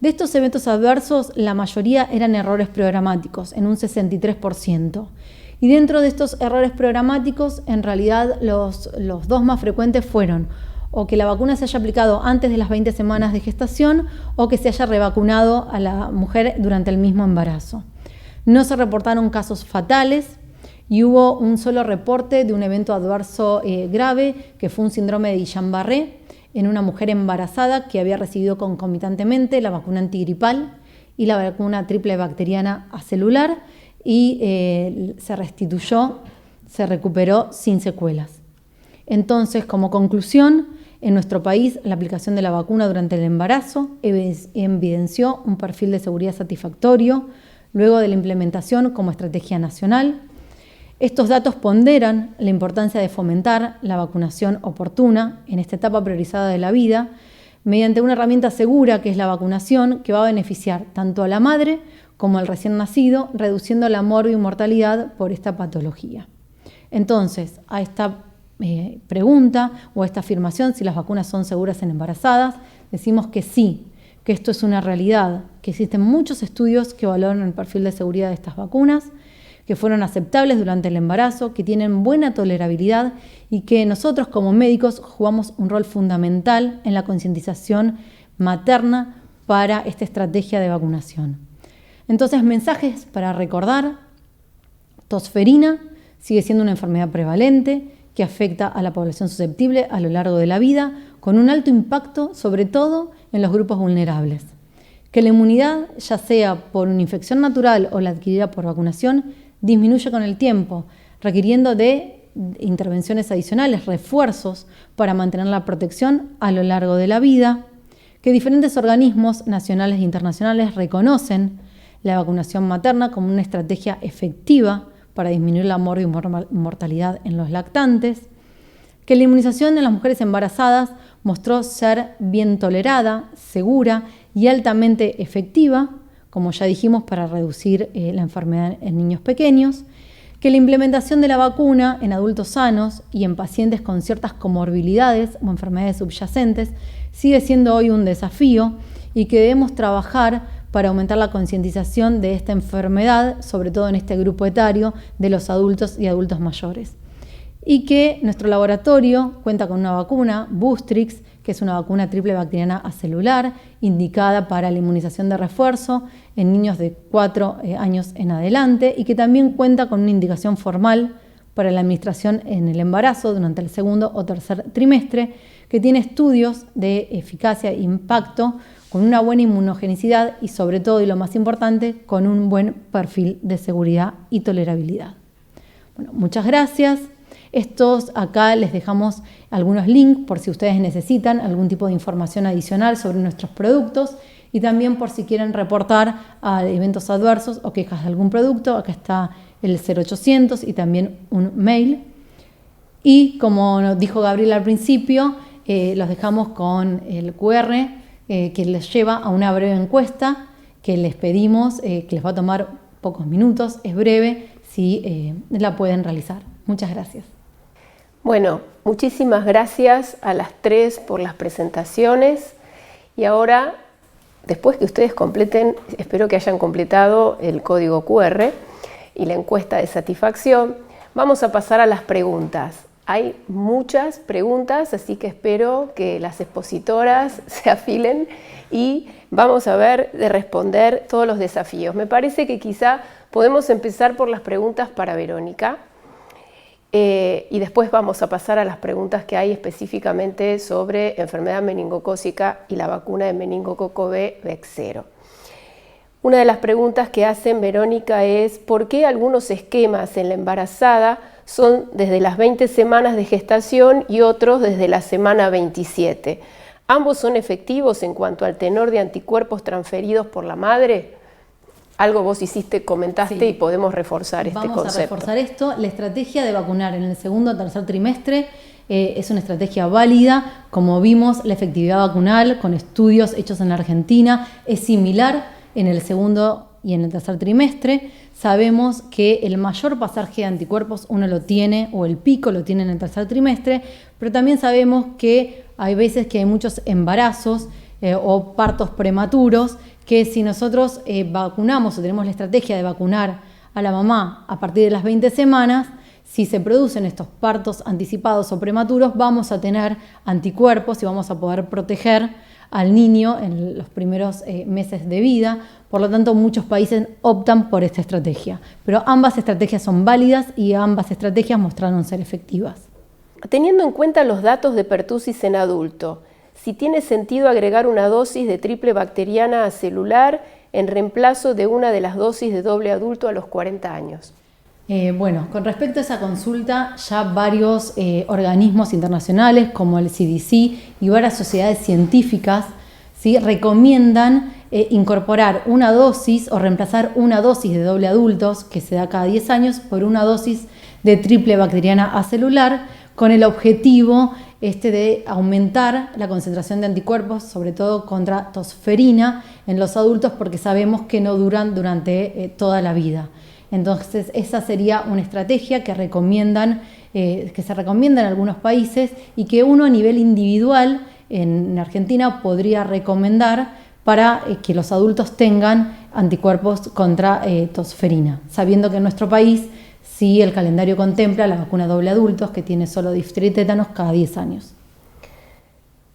[SPEAKER 8] De estos eventos adversos, la mayoría eran errores programáticos, en un 63%. Y dentro de estos errores programáticos, en realidad los 2 más frecuentes fueron o que la vacuna se haya aplicado antes de las 20 semanas de gestación o que se haya revacunado a la mujer durante el mismo embarazo. No se reportaron casos fatales y hubo un solo reporte de un evento adverso grave, que fue un síndrome de Guillain-Barré en una mujer embarazada que había recibido concomitantemente la vacuna antigripal y la vacuna triple bacteriana acelular y se restituyó, se recuperó sin secuelas. Entonces, como conclusión, en nuestro país la aplicación de la vacuna durante el embarazo evidenció un perfil de seguridad satisfactorio luego de la implementación como estrategia nacional. Estos datos ponderan la importancia de fomentar la vacunación oportuna en esta etapa priorizada de la vida mediante una herramienta segura que es la vacunación, que va a beneficiar tanto a la madre como al recién nacido, reduciendo la morbi y mortalidad por esta patología. Entonces, a esta pregunta o a esta afirmación, si las vacunas son seguras en embarazadas, decimos que sí, que esto es una realidad, que existen muchos estudios que valoran el perfil de seguridad de estas vacunas, que fueron aceptables durante el embarazo, que tienen buena tolerabilidad y que nosotros como médicos jugamos un rol fundamental en la concientización materna para esta estrategia de vacunación. Entonces, mensajes para recordar: tosferina sigue siendo una enfermedad prevalente que afecta a la población susceptible a lo largo de la vida, con un alto impacto sobre todo en los grupos vulnerables. Que la inmunidad, ya sea por una infección natural o la adquirida por vacunación, disminuye con el tiempo, requiriendo de intervenciones adicionales, refuerzos para mantener la protección a lo largo de la vida. Que diferentes organismos nacionales e internacionales reconocen la vacunación materna como una estrategia efectiva para disminuir la mortalidad en los lactantes, que la inmunización en las mujeres embarazadas mostró ser bien tolerada, segura y altamente efectiva, como ya dijimos, para reducir la enfermedad en niños pequeños, que la implementación de la vacuna en adultos sanos y en pacientes con ciertas comorbilidades o enfermedades subyacentes sigue siendo hoy un desafío y que debemos trabajar para aumentar la concientización de esta enfermedad, sobre todo en este grupo etario de los adultos y adultos mayores. Y que nuestro laboratorio cuenta con una vacuna, Boostrix, que es una vacuna triple bacteriana acelular, indicada para la inmunización de refuerzo en niños de 4 años en adelante, y que también cuenta con una indicación formal para la administración en el embarazo durante el segundo o tercer trimestre, que tiene estudios de eficacia e impacto, con una buena inmunogenicidad y, sobre todo, y lo más importante, con un buen perfil de seguridad y tolerabilidad. Bueno, muchas gracias. Estos acá les dejamos algunos links por si ustedes necesitan algún tipo de información adicional sobre nuestros productos y también por si quieren reportar a eventos adversos o quejas de algún producto. Acá está el 0800 y también un mail. Y como nos dijo Gabriela al principio, los dejamos con el QR que les lleva a una breve encuesta que les pedimos, que les va a tomar pocos minutos, es breve, si la pueden realizar. Muchas gracias.
[SPEAKER 5] Bueno, muchísimas gracias a las tres por las presentaciones y ahora, después que ustedes completen, espero que hayan completado el código QR y la encuesta de satisfacción, vamos a pasar a las preguntas. Hay muchas preguntas, así que espero que las expositoras se afilen y vamos a ver de responder todos los desafíos. Me parece que quizá podemos empezar por las preguntas para Verónica y después vamos a pasar a las preguntas que hay específicamente sobre enfermedad meningocócica y la vacuna de meningococo B, VEX0. Una de las preguntas que hacen, Verónica, es ¿por qué algunos esquemas en la embarazada son desde las 20 semanas de gestación y otros desde la semana 27? ¿Ambos son efectivos en cuanto al tenor de anticuerpos transferidos por la madre? Algo vos comentaste sí. Y podemos reforzar este concepto.
[SPEAKER 8] Vamos a reforzar esto. La estrategia de vacunar en el segundo o tercer trimestre es una estrategia válida. Como vimos, la efectividad vacunal con estudios hechos en la Argentina es similar en el segundo y en el tercer trimestre. Sabemos que el mayor pasaje de anticuerpos uno lo tiene, o el pico lo tiene en el tercer trimestre, pero también sabemos que hay veces que hay muchos embarazos o partos prematuros, que si nosotros vacunamos o tenemos la estrategia de vacunar a la mamá a partir de las 20 semanas, si se producen estos partos anticipados o prematuros, vamos a tener anticuerpos y vamos a poder proteger al niño en los primeros meses de vida. Por lo tanto, muchos países optan por esta estrategia. Pero ambas estrategias son válidas y ambas estrategias mostraron ser efectivas.
[SPEAKER 5] Teniendo en cuenta los datos de pertusis en adulto, si tiene sentido agregar una dosis de triple bacteriana acelular en reemplazo de una de las dosis de doble adulto a los 40 años.
[SPEAKER 8] Bueno, con respecto a esa consulta, ya varios organismos internacionales como el CDC y varias sociedades científicas ¿sí? recomiendan incorporar una dosis o reemplazar una dosis de doble adultos que se da cada 10 años por una dosis de triple bacteriana acelular con el objetivo de aumentar la concentración de anticuerpos, sobre todo contra tosferina en los adultos, porque sabemos que no duran durante toda la vida. Entonces, esa sería una estrategia que se recomienda en algunos países y que uno a nivel individual en Argentina podría recomendar para que los adultos tengan anticuerpos contra tosferina, sabiendo que en nuestro país sí el calendario contempla la vacuna doble adultos que tiene solo difteria y tétanos cada 10 años.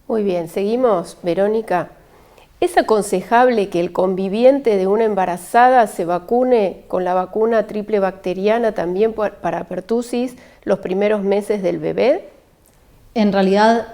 [SPEAKER 5] Muy bien, seguimos, Verónica. ¿Es aconsejable que el conviviente de una embarazada se vacune con la vacuna triple bacteriana también para pertusis los primeros meses del bebé?
[SPEAKER 8] En realidad,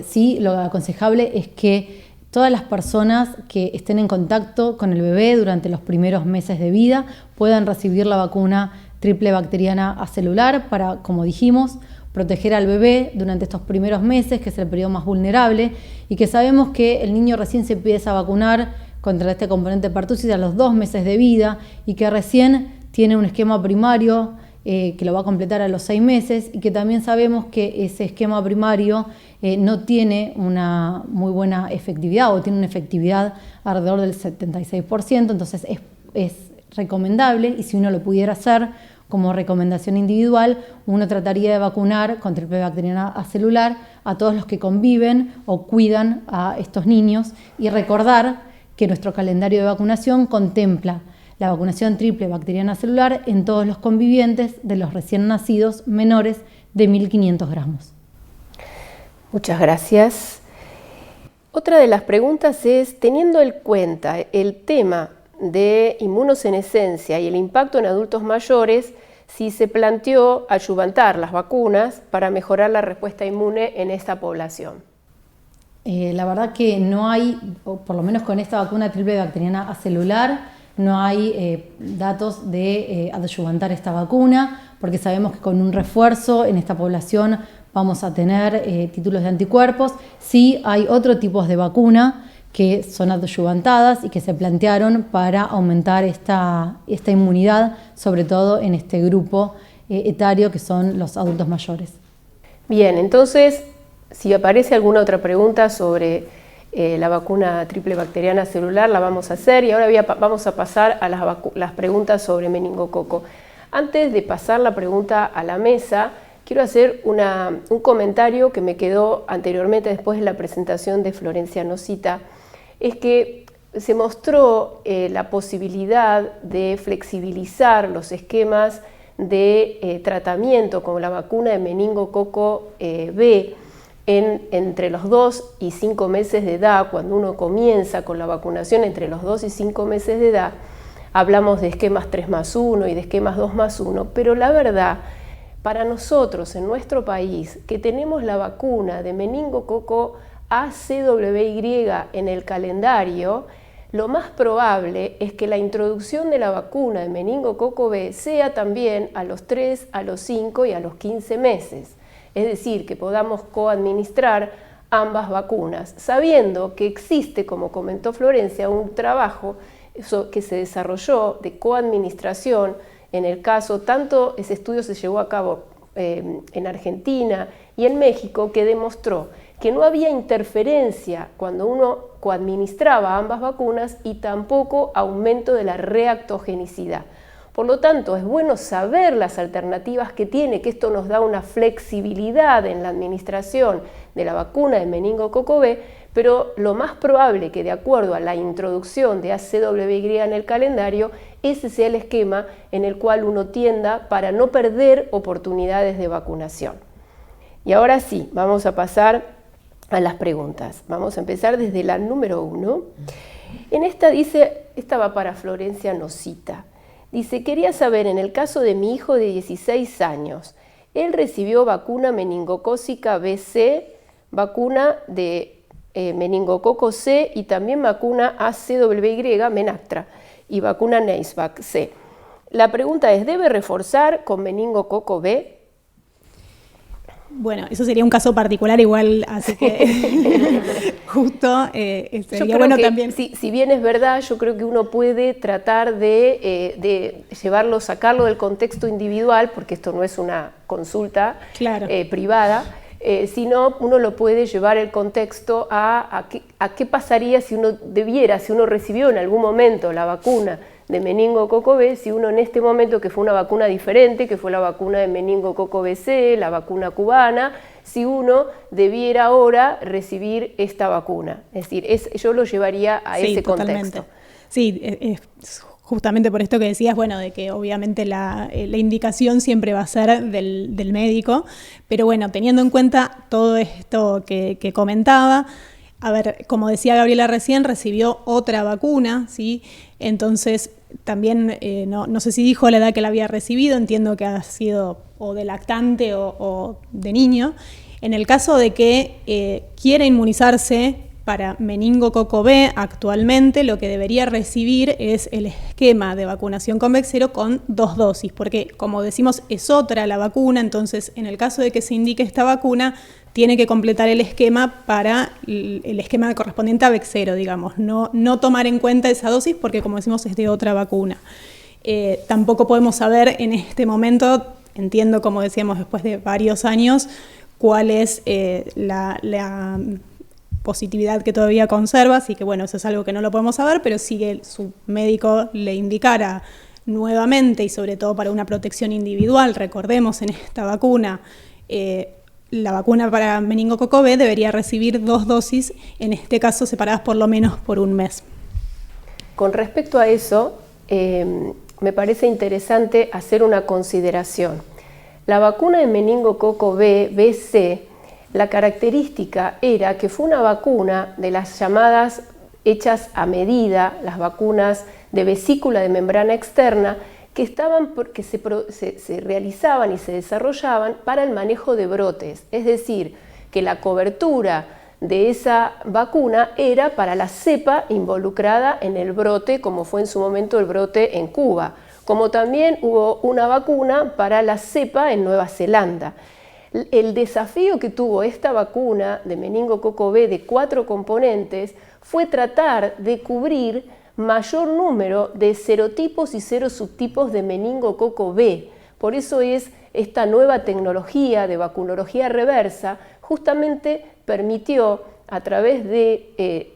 [SPEAKER 8] sí, lo aconsejable es que todas las personas que estén en contacto con el bebé durante los primeros meses de vida puedan recibir la vacuna triple bacteriana acelular para, como dijimos, proteger al bebé durante estos primeros meses, que es el periodo más vulnerable, y que sabemos que el niño recién se empieza a vacunar contra este componente pertusis a los 2 meses de vida y que recién tiene un esquema primario que lo va a completar a los 6 meses y que también sabemos que ese esquema primario no tiene una muy buena efectividad o tiene una efectividad alrededor del 76%, entonces es recomendable, y si uno lo pudiera hacer como recomendación individual, uno trataría de vacunar contra el HPV bacteriana acelular a todos los que conviven o cuidan a estos niños, y recordar que nuestro calendario de vacunación contempla la vacunación triple bacteriana celular en todos los convivientes de los recién nacidos menores de 1.500 gramos.
[SPEAKER 5] Muchas gracias. Otra de las preguntas es, teniendo en cuenta el tema de inmunosenescencia y el impacto en adultos mayores, si se planteó adyuvantar las vacunas para mejorar la respuesta inmune en esta población.
[SPEAKER 8] La verdad que no hay, o por lo menos con esta vacuna triple bacteriana acelular, no hay datos de adyuvantar esta vacuna, porque sabemos que con un refuerzo en esta población vamos a tener títulos de anticuerpos. Sí hay otros tipos de vacuna que son adyuvantadas y que se plantearon para aumentar esta inmunidad, sobre todo en este grupo etario que son los adultos mayores.
[SPEAKER 5] Bien, entonces, si aparece alguna otra pregunta sobre la vacuna triple bacteriana celular, la vamos a hacer, y ahora vamos a pasar a las preguntas sobre meningococo. Antes de pasar la pregunta a la mesa, quiero hacer un comentario que me quedó anteriormente después de la presentación de Florencia Nosita. Es que se mostró la posibilidad de flexibilizar los esquemas de tratamiento con la vacuna de meningococo B entre los 2 y 5 meses de edad. Cuando uno comienza con la vacunación entre los 2 y 5 meses de edad, hablamos de esquemas 3+1 y de esquemas 2+1, pero la verdad, para nosotros en nuestro país, que tenemos la vacuna de meningococo ACWY en el calendario, lo más probable es que la introducción de la vacuna de meningococo B sea también a los 3, a los 5 y a los 15 meses. Es decir, que podamos coadministrar ambas vacunas, sabiendo que existe, como comentó Florencia, un trabajo que se desarrolló de coadministración. En el caso, tanto ese estudio se llevó a cabo en Argentina y en México, que demostró que no había interferencia cuando uno coadministraba ambas vacunas y tampoco aumento de la reactogenicidad. Por lo tanto, es bueno saber las alternativas que tiene, que esto nos da una flexibilidad en la administración de la vacuna de meningococo B, pero lo más probable que, de acuerdo a la introducción de ACWY en el calendario, ese sea el esquema en el cual uno tienda para no perder oportunidades de vacunación. Y ahora sí, vamos a pasar a las preguntas. Vamos a empezar desde la número 1. En esta dice, esta va para Florencia Nosita. Dice, quería saber, en el caso de mi hijo de 16 años, él recibió vacuna meningocócica BC, vacuna de meningococo C y también vacuna ACWY, Menactra, y vacuna Neisvac C. La pregunta es, ¿debe reforzar con meningococo B?
[SPEAKER 7] Bueno, eso sería un caso particular igual, así que justo sería bueno también.
[SPEAKER 5] Si bien es verdad, yo creo que uno puede tratar de llevarlo, sacarlo del contexto individual, porque esto no es una consulta privada, sino uno lo puede llevar el contexto a qué pasaría si uno recibió en algún momento la vacuna de meningococo B, si uno en este momento, que fue una vacuna diferente, que fue la vacuna de meningococo BC, la vacuna cubana, si uno debiera ahora recibir esta vacuna. Es decir, yo lo llevaría a ese contexto.
[SPEAKER 7] Sí, es justamente por esto que decías, bueno, de que obviamente la indicación siempre va a ser del médico, pero bueno, teniendo en cuenta todo esto que comentaba, a ver, como decía Gabriela recién, recibió otra vacuna, ¿sí? Entonces, también, no sé si dijo la edad que la había recibido, entiendo que ha sido o de lactante o de niño. En el caso de que quiera inmunizarse para meningococo B, actualmente lo que debería recibir es el esquema de vacunación con Bexsero con 2 dosis, porque como decimos es otra la vacuna, entonces en el caso de que se indique esta vacuna, tiene que completar el esquema para el esquema correspondiente a Bexsero, digamos, no tomar en cuenta esa dosis porque como decimos es de otra vacuna. Tampoco podemos saber en este momento entiendo, como decíamos, después de varios años, cuál es la positividad que todavía conserva, así que bueno, eso es algo que no lo podemos saber, pero sí que su médico le indicara nuevamente, y sobre todo para una protección individual, recordemos en esta vacuna, la vacuna para meningococo B debería recibir 2 dosis, en este caso separadas por lo menos por un mes.
[SPEAKER 5] Con respecto a eso, me parece interesante hacer una consideración. La vacuna de meningococo B, BC, la característica era que fue una vacuna de las llamadas hechas a medida, las vacunas de vesícula de membrana externa, que se realizaban y se desarrollaban para el manejo de brotes. Es decir, que la cobertura de esa vacuna era para la cepa involucrada en el brote, como fue en su momento el brote en Cuba, como también hubo una vacuna para la cepa en Nueva Zelanda. El desafío que tuvo esta vacuna de meningococo B de 4 componentes fue tratar de cubrir mayor número de serotipos y serosubtipos de meningococo B. Por eso es esta nueva tecnología de vacunología reversa, justamente permitió a través de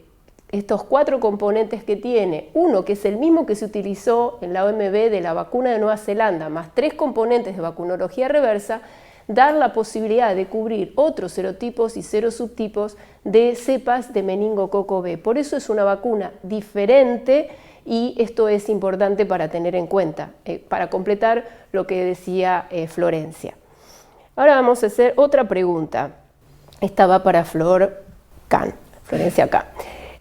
[SPEAKER 5] estos 4 componentes que tiene, uno que es el mismo que se utilizó en la OMB de la vacuna de Nueva Zelanda, más 3 componentes de vacunología reversa, dar la posibilidad de cubrir otros serotipos y serosubtipos de cepas de meningococo B. Por eso es una vacuna diferente y esto es importante para tener en cuenta, para completar lo que decía Florencia. Ahora vamos a hacer otra pregunta. Esta va para Florencia K.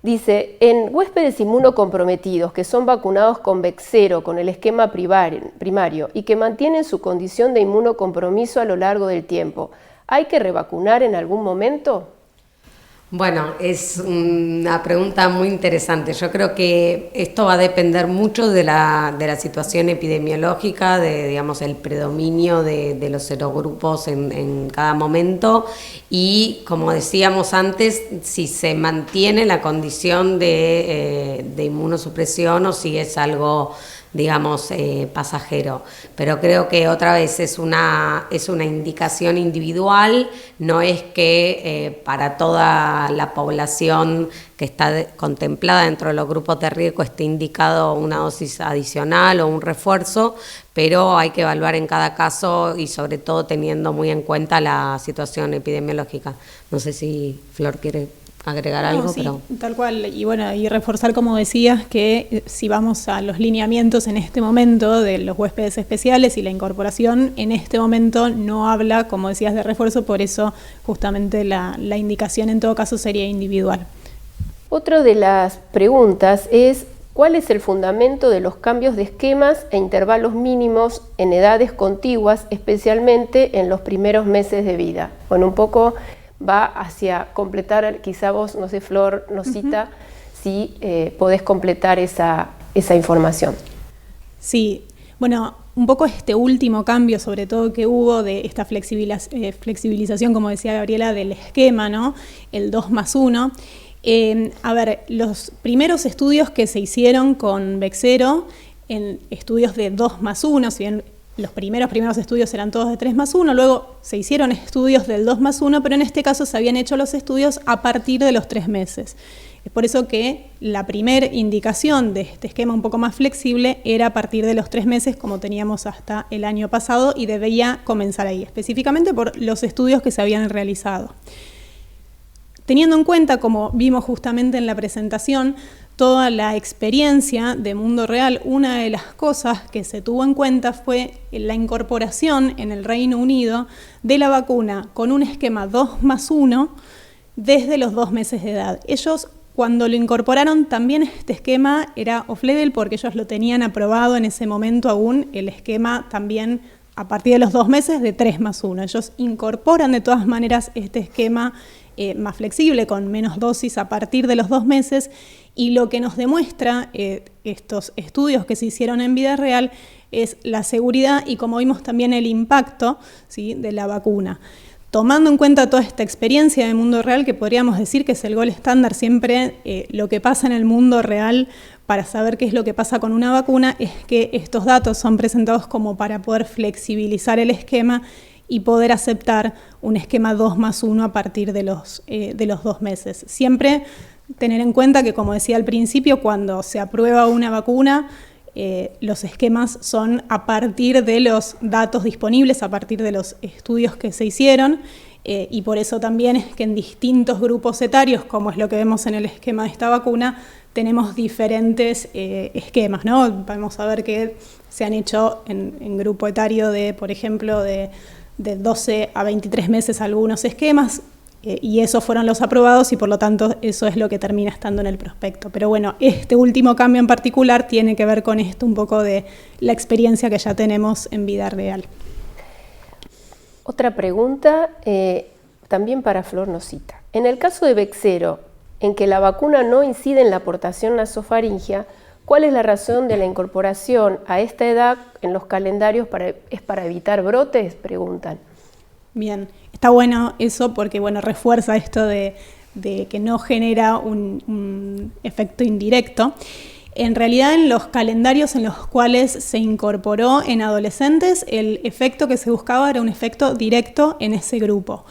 [SPEAKER 5] Dice, en huéspedes inmunocomprometidos que son vacunados con Bexsero con el esquema primario y que mantienen su condición de inmunocompromiso a lo largo del tiempo, ¿hay que revacunar en algún momento?
[SPEAKER 6] Bueno, es una pregunta muy interesante. Yo creo que esto va a depender mucho de la situación epidemiológica, digamos, el predominio de los serogrupos en cada momento y, como decíamos antes, si se mantiene la condición de inmunosupresión o si es algo, digamos, pasajero. Pero creo que otra vez es una indicación individual, no es que para toda la población que está contemplada dentro de los grupos de riesgo esté indicado una dosis adicional o un refuerzo, pero hay que evaluar en cada caso y sobre todo teniendo muy en cuenta la situación epidemiológica. No sé si Flor quiere agregar algo.
[SPEAKER 7] Sí,
[SPEAKER 6] pero
[SPEAKER 7] tal cual, y bueno, y reforzar, como decías, que si vamos a los lineamientos en este momento de los huéspedes especiales y la incorporación, en este momento no habla, como decías, de refuerzo, por eso justamente la indicación en todo caso sería individual.
[SPEAKER 5] Otra de las preguntas es, ¿cuál es el fundamento de los cambios de esquemas e intervalos mínimos en edades contiguas, especialmente en los primeros meses de vida? Bueno, un poco va hacia completar, quizá vos, no sé, Flor, nos cita, si podés completar esa información.
[SPEAKER 7] Sí, bueno, un poco este último cambio, sobre todo que hubo de esta flexibilización, como decía Gabriela, del esquema, ¿no? El 2+1. A ver, los primeros estudios que se hicieron con Bexsero, en estudios de 2+1, si bien los primeros estudios eran todos de 3+1, luego se hicieron estudios del 2+1, pero en este caso se habían hecho los estudios a partir de los 3 meses. Es por eso que la primera indicación de este esquema un poco más flexible era a partir de los 3 meses, como teníamos hasta el año pasado, y debía comenzar ahí, específicamente por los estudios que se habían realizado. Teniendo en cuenta, como vimos justamente en la presentación, toda la experiencia de mundo real, una de las cosas que se tuvo en cuenta fue la incorporación en el Reino Unido de la vacuna con un esquema 2+1 desde los 2 meses de edad. Ellos, cuando lo incorporaron, también este esquema era off-label porque ellos lo tenían aprobado en ese momento aún, el esquema también a partir de los 2 meses de 3+1. Ellos incorporan de todas maneras este esquema más flexible, con menos dosis a partir de los 2 meses, y lo que nos demuestra estos estudios que se hicieron en vida real es la seguridad y, como vimos, también el impacto, ¿sí?, de la vacuna. tomando en cuenta toda esta experiencia del mundo real, que podríamos decir que es el gold estándar siempre, lo que pasa en el mundo real para saber qué es lo que pasa con una vacuna, es que estos datos son presentados como para poder flexibilizar el esquema y poder aceptar un esquema 2+1 a partir de los 2 meses. Siempre tener en cuenta que, como decía al principio, cuando se aprueba una vacuna, los esquemas son a partir de los datos disponibles, a partir de los estudios que se hicieron, y por eso también es que en distintos grupos etarios, como es lo que vemos en el esquema de esta vacuna, tenemos diferentes esquemas, ¿no? Vamos a ver que se han hecho en grupo etario de, por ejemplo, de 12 a 23 meses algunos esquemas, y esos fueron los aprobados y por lo tanto eso es lo que termina estando en el prospecto. Pero bueno, este último cambio en particular tiene que ver con esto, un poco de la experiencia que ya tenemos en vida real.
[SPEAKER 5] Otra pregunta, también para Flor Nosita. En el caso de Bexsero, en que la vacuna no incide en la aportación nasofaringea, ¿cuál es la razón de la incorporación a esta edad en los calendarios? ¿Es para evitar brotes?, preguntan.
[SPEAKER 7] Bien, está bueno eso porque bueno, refuerza esto de que no genera un efecto indirecto. En realidad, en los calendarios en los cuales se incorporó en adolescentes, el efecto que se buscaba era un efecto directo en ese grupo.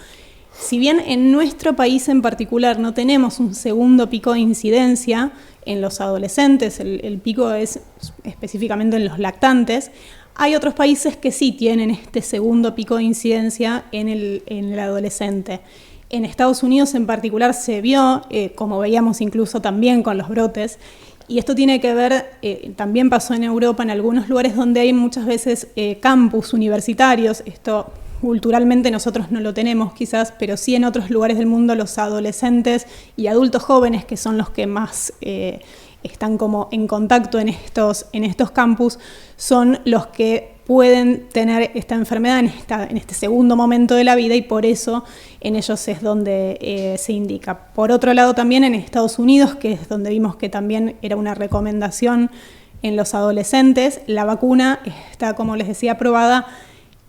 [SPEAKER 7] Si bien en nuestro país en particular no tenemos un segundo pico de incidencia en los adolescentes, el pico es específicamente en los lactantes, hay otros países que sí tienen este segundo pico de incidencia en el adolescente. En Estados Unidos en particular se vio, como veíamos incluso también con los brotes, y esto tiene que ver, también pasó en Europa, en algunos lugares donde hay muchas veces campus universitarios. Esto culturalmente nosotros no lo tenemos quizás, pero sí en otros lugares del mundo los adolescentes y adultos jóvenes, que son los que más están como en contacto en estos campus, son los que pueden tener esta enfermedad en este segundo momento de la vida, y por eso en ellos es donde se indica. Por otro lado, también en Estados Unidos, que es donde vimos que también era una recomendación en los adolescentes, la vacuna está, como les decía, aprobada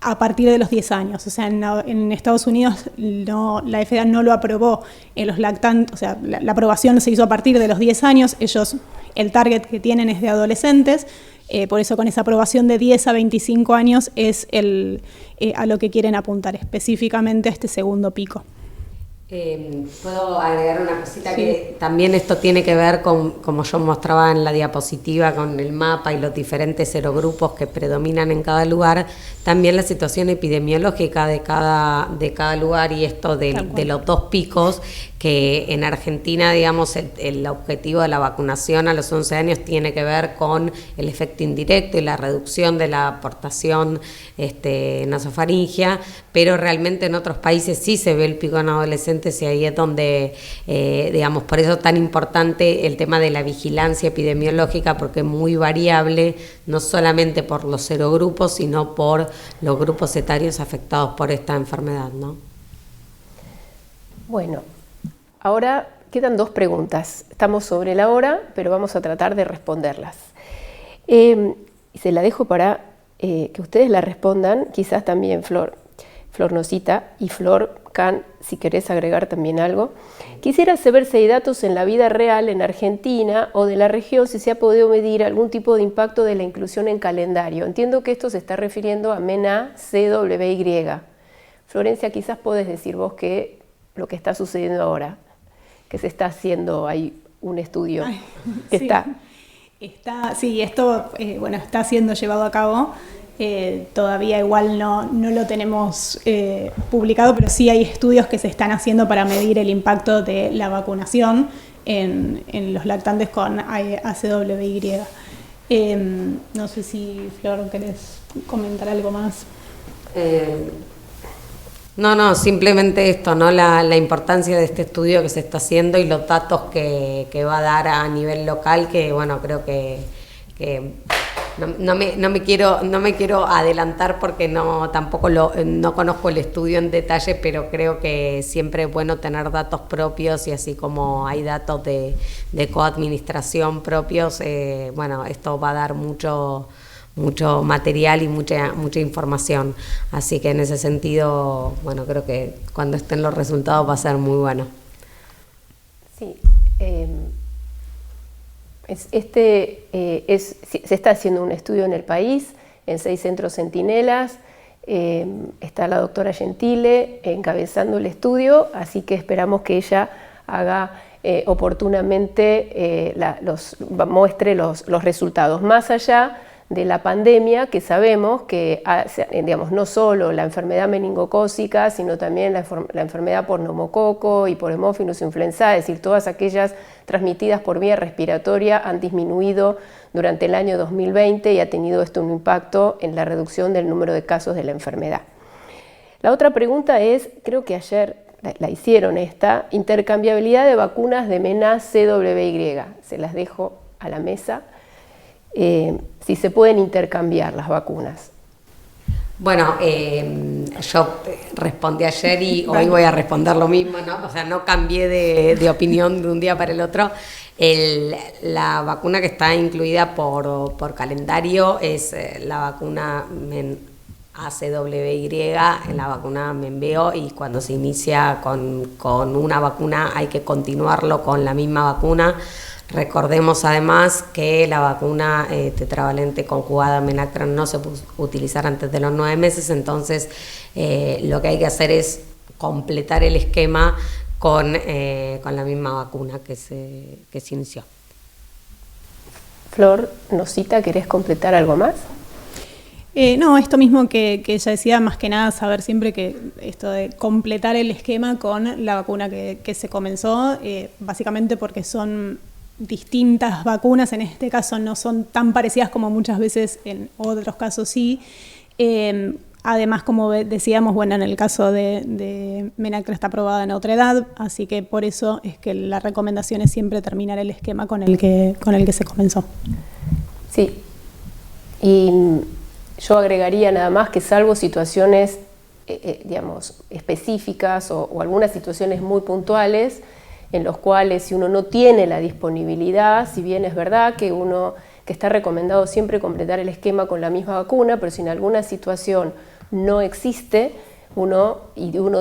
[SPEAKER 7] a partir de los 10 años. O sea, en Estados Unidos la FDA no lo aprobó en los lactantes, o sea, la aprobación se hizo a partir de los 10 años. Ellos, el target que tienen es de adolescentes, por eso con esa aprobación de 10 a 25 años es a lo que quieren apuntar, específicamente a este segundo pico.
[SPEAKER 6] ¿Puedo agregar una cosita?
[SPEAKER 7] Sí.
[SPEAKER 6] Que también esto tiene que ver con, como yo mostraba en la diapositiva, con el mapa y los diferentes serogrupos que predominan en cada lugar, también la situación epidemiológica de cada lugar, y esto de los dos picos, que en Argentina, digamos, el objetivo de la vacunación a los 11 años tiene que ver con el efecto indirecto y la reducción de la aportación nasofaringea, pero realmente en otros países sí se ve el pico en adolescentes, y ahí es donde, digamos, por eso es tan importante el tema de la vigilancia epidemiológica, porque es muy variable, no solamente por los serogrupos, sino por los grupos etarios afectados por esta enfermedad, ¿no?
[SPEAKER 5] Bueno, ahora quedan 2 preguntas. Estamos sobre la hora, pero vamos a tratar de responderlas. Y se la dejo para que ustedes la respondan, quizás también Flor Nosita y Flor Can, si querés agregar también algo. Quisiera saber si hay datos en la vida real en Argentina o de la región, si se ha podido medir algún tipo de impacto de la inclusión en calendario. Entiendo que esto se está refiriendo a MENA-CWY. Florencia, quizás podés decir vos que lo que está sucediendo ahora, que se está haciendo, hay un estudio que
[SPEAKER 7] sí. Sí, esto está siendo llevado a cabo. Todavía igual no lo tenemos publicado, pero sí hay estudios que se están haciendo para medir el impacto de la vacunación en los lactantes con ACWY. No sé si, Flor, querés comentar algo más.
[SPEAKER 6] No, simplemente esto, ¿no? La importancia de este estudio que se está haciendo y los datos que va a dar a nivel local, que bueno, creo que no me quiero adelantar porque tampoco no conozco el estudio en detalle, pero creo que siempre es bueno tener datos propios, y así como hay datos de coadministración propios, esto va a dar mucho mucho material y mucha información. Así que en ese sentido, bueno, creo que cuando estén los resultados va a ser muy bueno.
[SPEAKER 5] Sí, se está haciendo un estudio en el país, en 6 centros centinelas. Está la doctora Gentile encabezando el estudio, así que esperamos que ella haga oportunamente, muestre los resultados. Más allá de la pandemia, que sabemos que, digamos, no solo la enfermedad meningocócica, sino también la enfermedad por neumococo y por Haemophilus influenzae, es decir, todas aquellas transmitidas por vía respiratoria han disminuido durante el año 2020 y ha tenido esto un impacto en la reducción del número de casos de la enfermedad. La otra pregunta es, creo que ayer la hicieron esta, intercambiabilidad de vacunas de MENA-CWY. Se las dejo a la mesa. Si se pueden intercambiar las vacunas.
[SPEAKER 6] Bueno, yo respondí ayer y hoy voy a responder lo mismo, ¿no? O sea, no cambié de opinión de un día para el otro. La vacuna que está incluida por calendario es la vacuna ACWY, la vacuna Menveo, y cuando se inicia con una vacuna hay que continuarlo con la misma vacuna. Recordemos además que la vacuna tetravalente conjugada Menactran no se puede utilizar antes de los 9 meses, entonces lo que hay que hacer es completar el esquema con la misma vacuna que se inició.
[SPEAKER 5] Flor, Nosita, ¿querés completar algo más?
[SPEAKER 7] No, esto mismo que ella decía, más que nada saber siempre que esto de completar el esquema con la vacuna que se comenzó, básicamente porque son distintas vacunas, en este caso no son tan parecidas como muchas veces en otros casos sí. Además, como decíamos, bueno, en el caso de Menactran está aprobada en otra edad, así que por eso es que la recomendación es siempre terminar el esquema con el que se comenzó.
[SPEAKER 5] Sí, y yo agregaría nada más que salvo situaciones, digamos, específicas o algunas situaciones muy puntuales, en los cuales si uno no tiene la disponibilidad, si bien es verdad que está recomendado siempre completar el esquema con la misma vacuna, pero si en alguna situación no existe, uno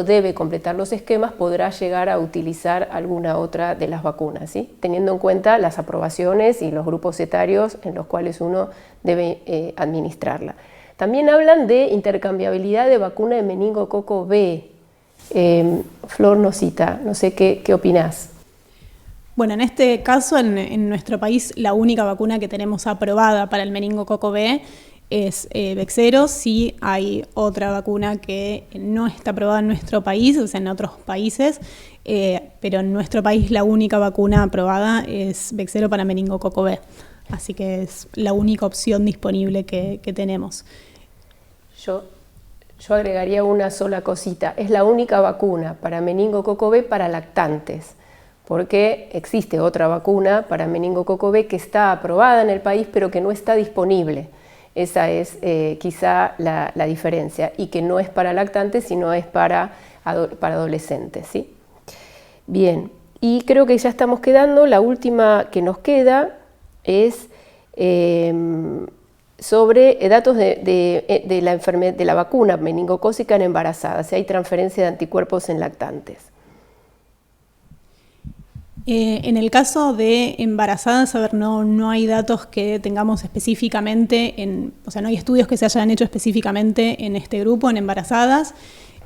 [SPEAKER 5] debe completar los esquemas, podrá llegar a utilizar alguna otra de las vacunas, ¿sí? Teniendo en cuenta las aprobaciones y los grupos etarios en los cuales uno debe administrarla. También hablan de intercambiabilidad de vacuna de meningococo B. Flor, Nosita, no sé qué opinás.
[SPEAKER 7] Bueno, en este caso, en nuestro país, la única vacuna que tenemos aprobada para el meningococo B es Bexsero. Sí hay otra vacuna que no está aprobada en nuestro país, o sea, en otros países, pero en nuestro país la única vacuna aprobada es Bexsero para meningococo B. Así que es la única opción disponible que tenemos.
[SPEAKER 5] Yo agregaría una sola cosita, es la única vacuna para meningococo B para lactantes, porque existe otra vacuna para meningococo B que está aprobada en el país pero que no está disponible. Esa es quizá la diferencia, y que no es para lactantes sino es para adolescentes, ¿sí? Bien, y creo que ya estamos quedando, la última que nos queda es sobre datos de la vacuna meningocócica en embarazadas, si hay transferencia de anticuerpos en lactantes.
[SPEAKER 7] En el caso de embarazadas, a ver, no hay datos que tengamos específicamente, o sea, no hay estudios que se hayan hecho específicamente en este grupo, en embarazadas.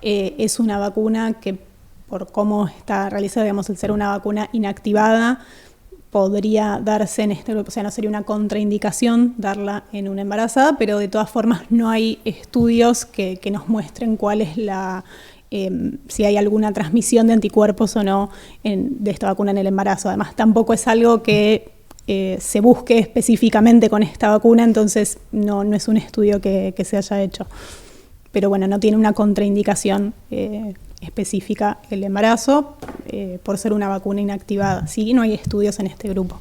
[SPEAKER 7] Es una vacuna que, por cómo está realizada, digamos, el ser una vacuna inactivada, podría darse en este grupo, o sea, no sería una contraindicación darla en una embarazada, pero de todas formas no hay estudios que nos muestren cuál es si hay alguna transmisión de anticuerpos o no de esta vacuna en el embarazo. Además, tampoco es algo que se busque específicamente con esta vacuna, entonces no es un estudio que se haya hecho. Pero bueno, no tiene una contraindicación específica el embarazo por ser una vacuna inactivada. Sí, no hay estudios en este grupo.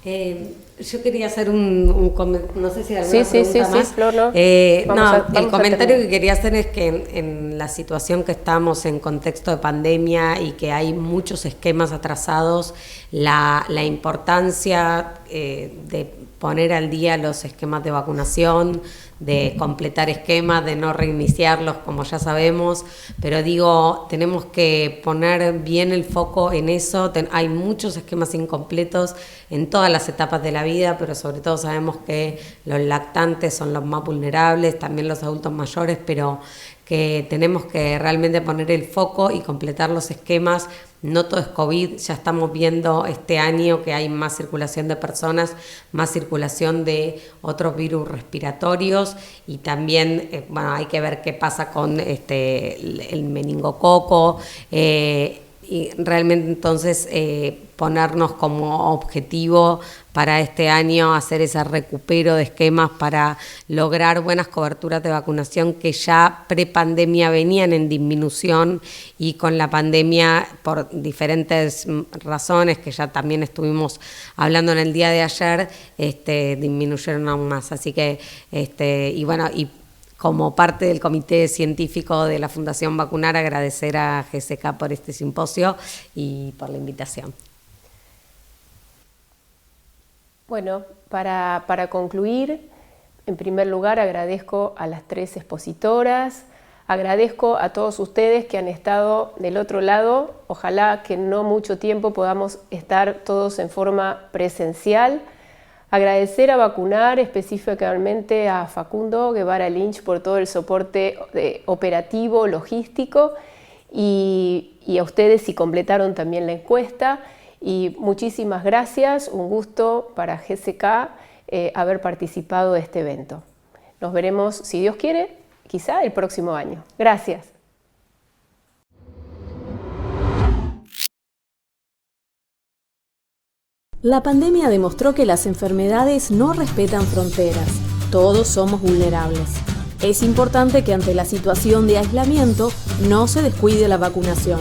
[SPEAKER 6] Yo quería hacer un comentario, no sé si alguna pregunta más.
[SPEAKER 5] Flor, no.
[SPEAKER 6] El comentario que quería hacer es que en la situación que estamos en contexto de pandemia y que hay muchos esquemas atrasados, la importancia de poner al día los esquemas de vacunación, de completar esquemas, de no reiniciarlos como ya sabemos, pero digo, tenemos que poner bien el foco en eso. Hay muchos esquemas incompletos en todas las etapas de la vida, pero sobre todo sabemos que los lactantes son los más vulnerables, también los adultos mayores, pero que tenemos que realmente poner el foco y completar los esquemas. No todo es COVID, ya estamos viendo este año que hay más circulación de personas, más circulación de otros virus respiratorios y también hay que ver qué pasa con el meningococo. Y realmente entonces ponernos como objetivo para este año hacer ese recupero de esquemas para lograr buenas coberturas de vacunación que ya pre-pandemia venían en disminución y con la pandemia por diferentes razones que ya también estuvimos hablando en el día de ayer, disminuyeron aún más. Así que, y como parte del comité científico de la Fundación Vacunar, agradecer a GSK por este simposio y por la invitación.
[SPEAKER 5] Bueno, para concluir, en primer lugar agradezco a las 3 expositoras, agradezco a todos ustedes que han estado del otro lado. Ojalá que en no mucho tiempo podamos estar todos en forma presencial. Agradecer a Vacunar, específicamente a Facundo Guevara Lynch por todo el soporte operativo, logístico y a ustedes si completaron también la encuesta. Y muchísimas gracias, un gusto para GSK haber participado de este evento. Nos veremos, si Dios quiere, quizá el próximo año. Gracias.
[SPEAKER 1] La pandemia demostró que las enfermedades no respetan fronteras. Todos somos vulnerables. Es importante que ante la situación de aislamiento no se descuide la vacunación.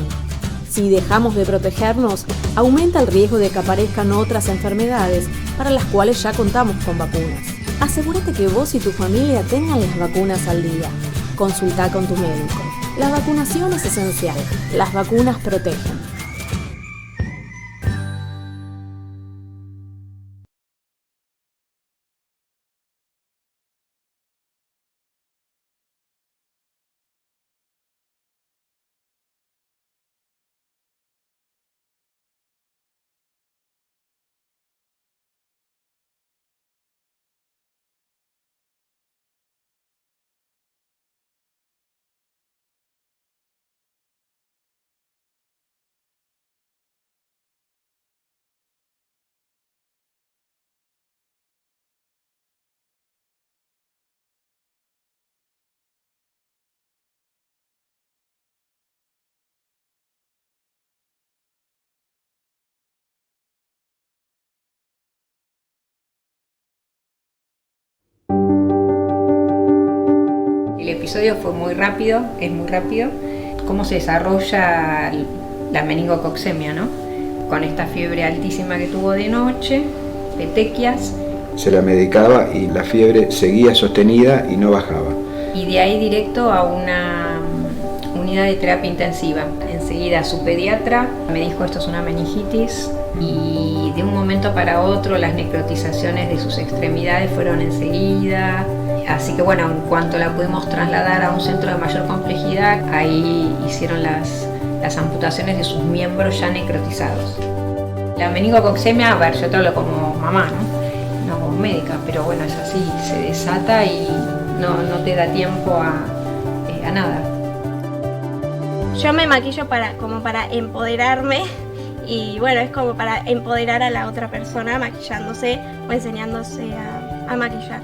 [SPEAKER 1] Si dejamos de protegernos, aumenta el riesgo de que aparezcan otras enfermedades para las cuales ya contamos con vacunas. Asegúrate que vos y tu familia tengan las vacunas al día. Consulta con tu médico. La vacunación es esencial. Las vacunas protegen.
[SPEAKER 2] El episodio fue muy rápido, es muy rápido. Cómo se desarrolla la meningococcemia, ¿no? Con esta fiebre altísima que tuvo de noche, petequias.
[SPEAKER 3] Se la medicaba y la fiebre seguía sostenida y no bajaba.
[SPEAKER 2] Y de ahí directo a una unidad de terapia intensiva. Enseguida su pediatra me dijo esto es una meningitis y de un momento para otro las necrotizaciones de sus extremidades fueron enseguida. Así que bueno, en cuanto la pudimos trasladar a un centro de mayor complejidad, ahí hicieron las amputaciones de sus miembros ya necrotizados. La meningococcemia, a ver, yo te hablo como mamá, no como médica, pero bueno, es así, se desata y no te da tiempo a nada.
[SPEAKER 4] Yo me maquillo como para empoderarme y bueno, es como para empoderar a la otra persona maquillándose o enseñándose a maquillar.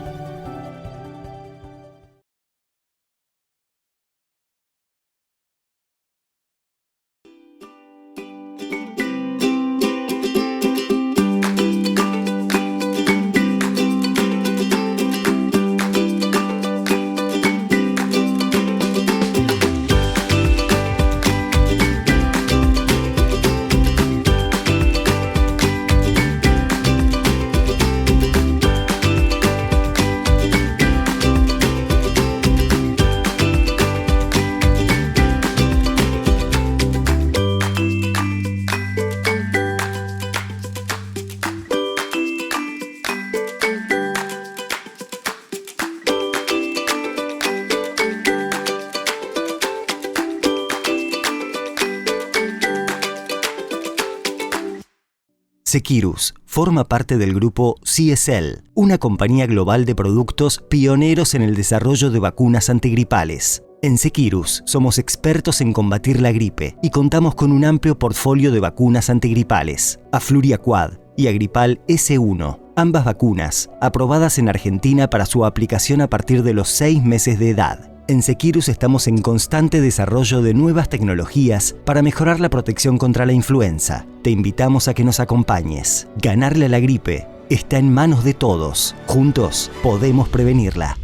[SPEAKER 9] Seqirus forma parte del grupo CSL, una compañía global de productos pioneros en el desarrollo de vacunas antigripales. En Seqirus somos expertos en combatir la gripe y contamos con un amplio portfolio de vacunas antigripales, Afluria Quad y Agripal S1, ambas vacunas aprobadas en Argentina para su aplicación a partir de los 6 meses de edad. En Seqirus estamos en constante desarrollo de nuevas tecnologías para mejorar la protección contra la influenza. Te invitamos a que nos acompañes. Ganarle a la gripe está en manos de todos. Juntos podemos prevenirla.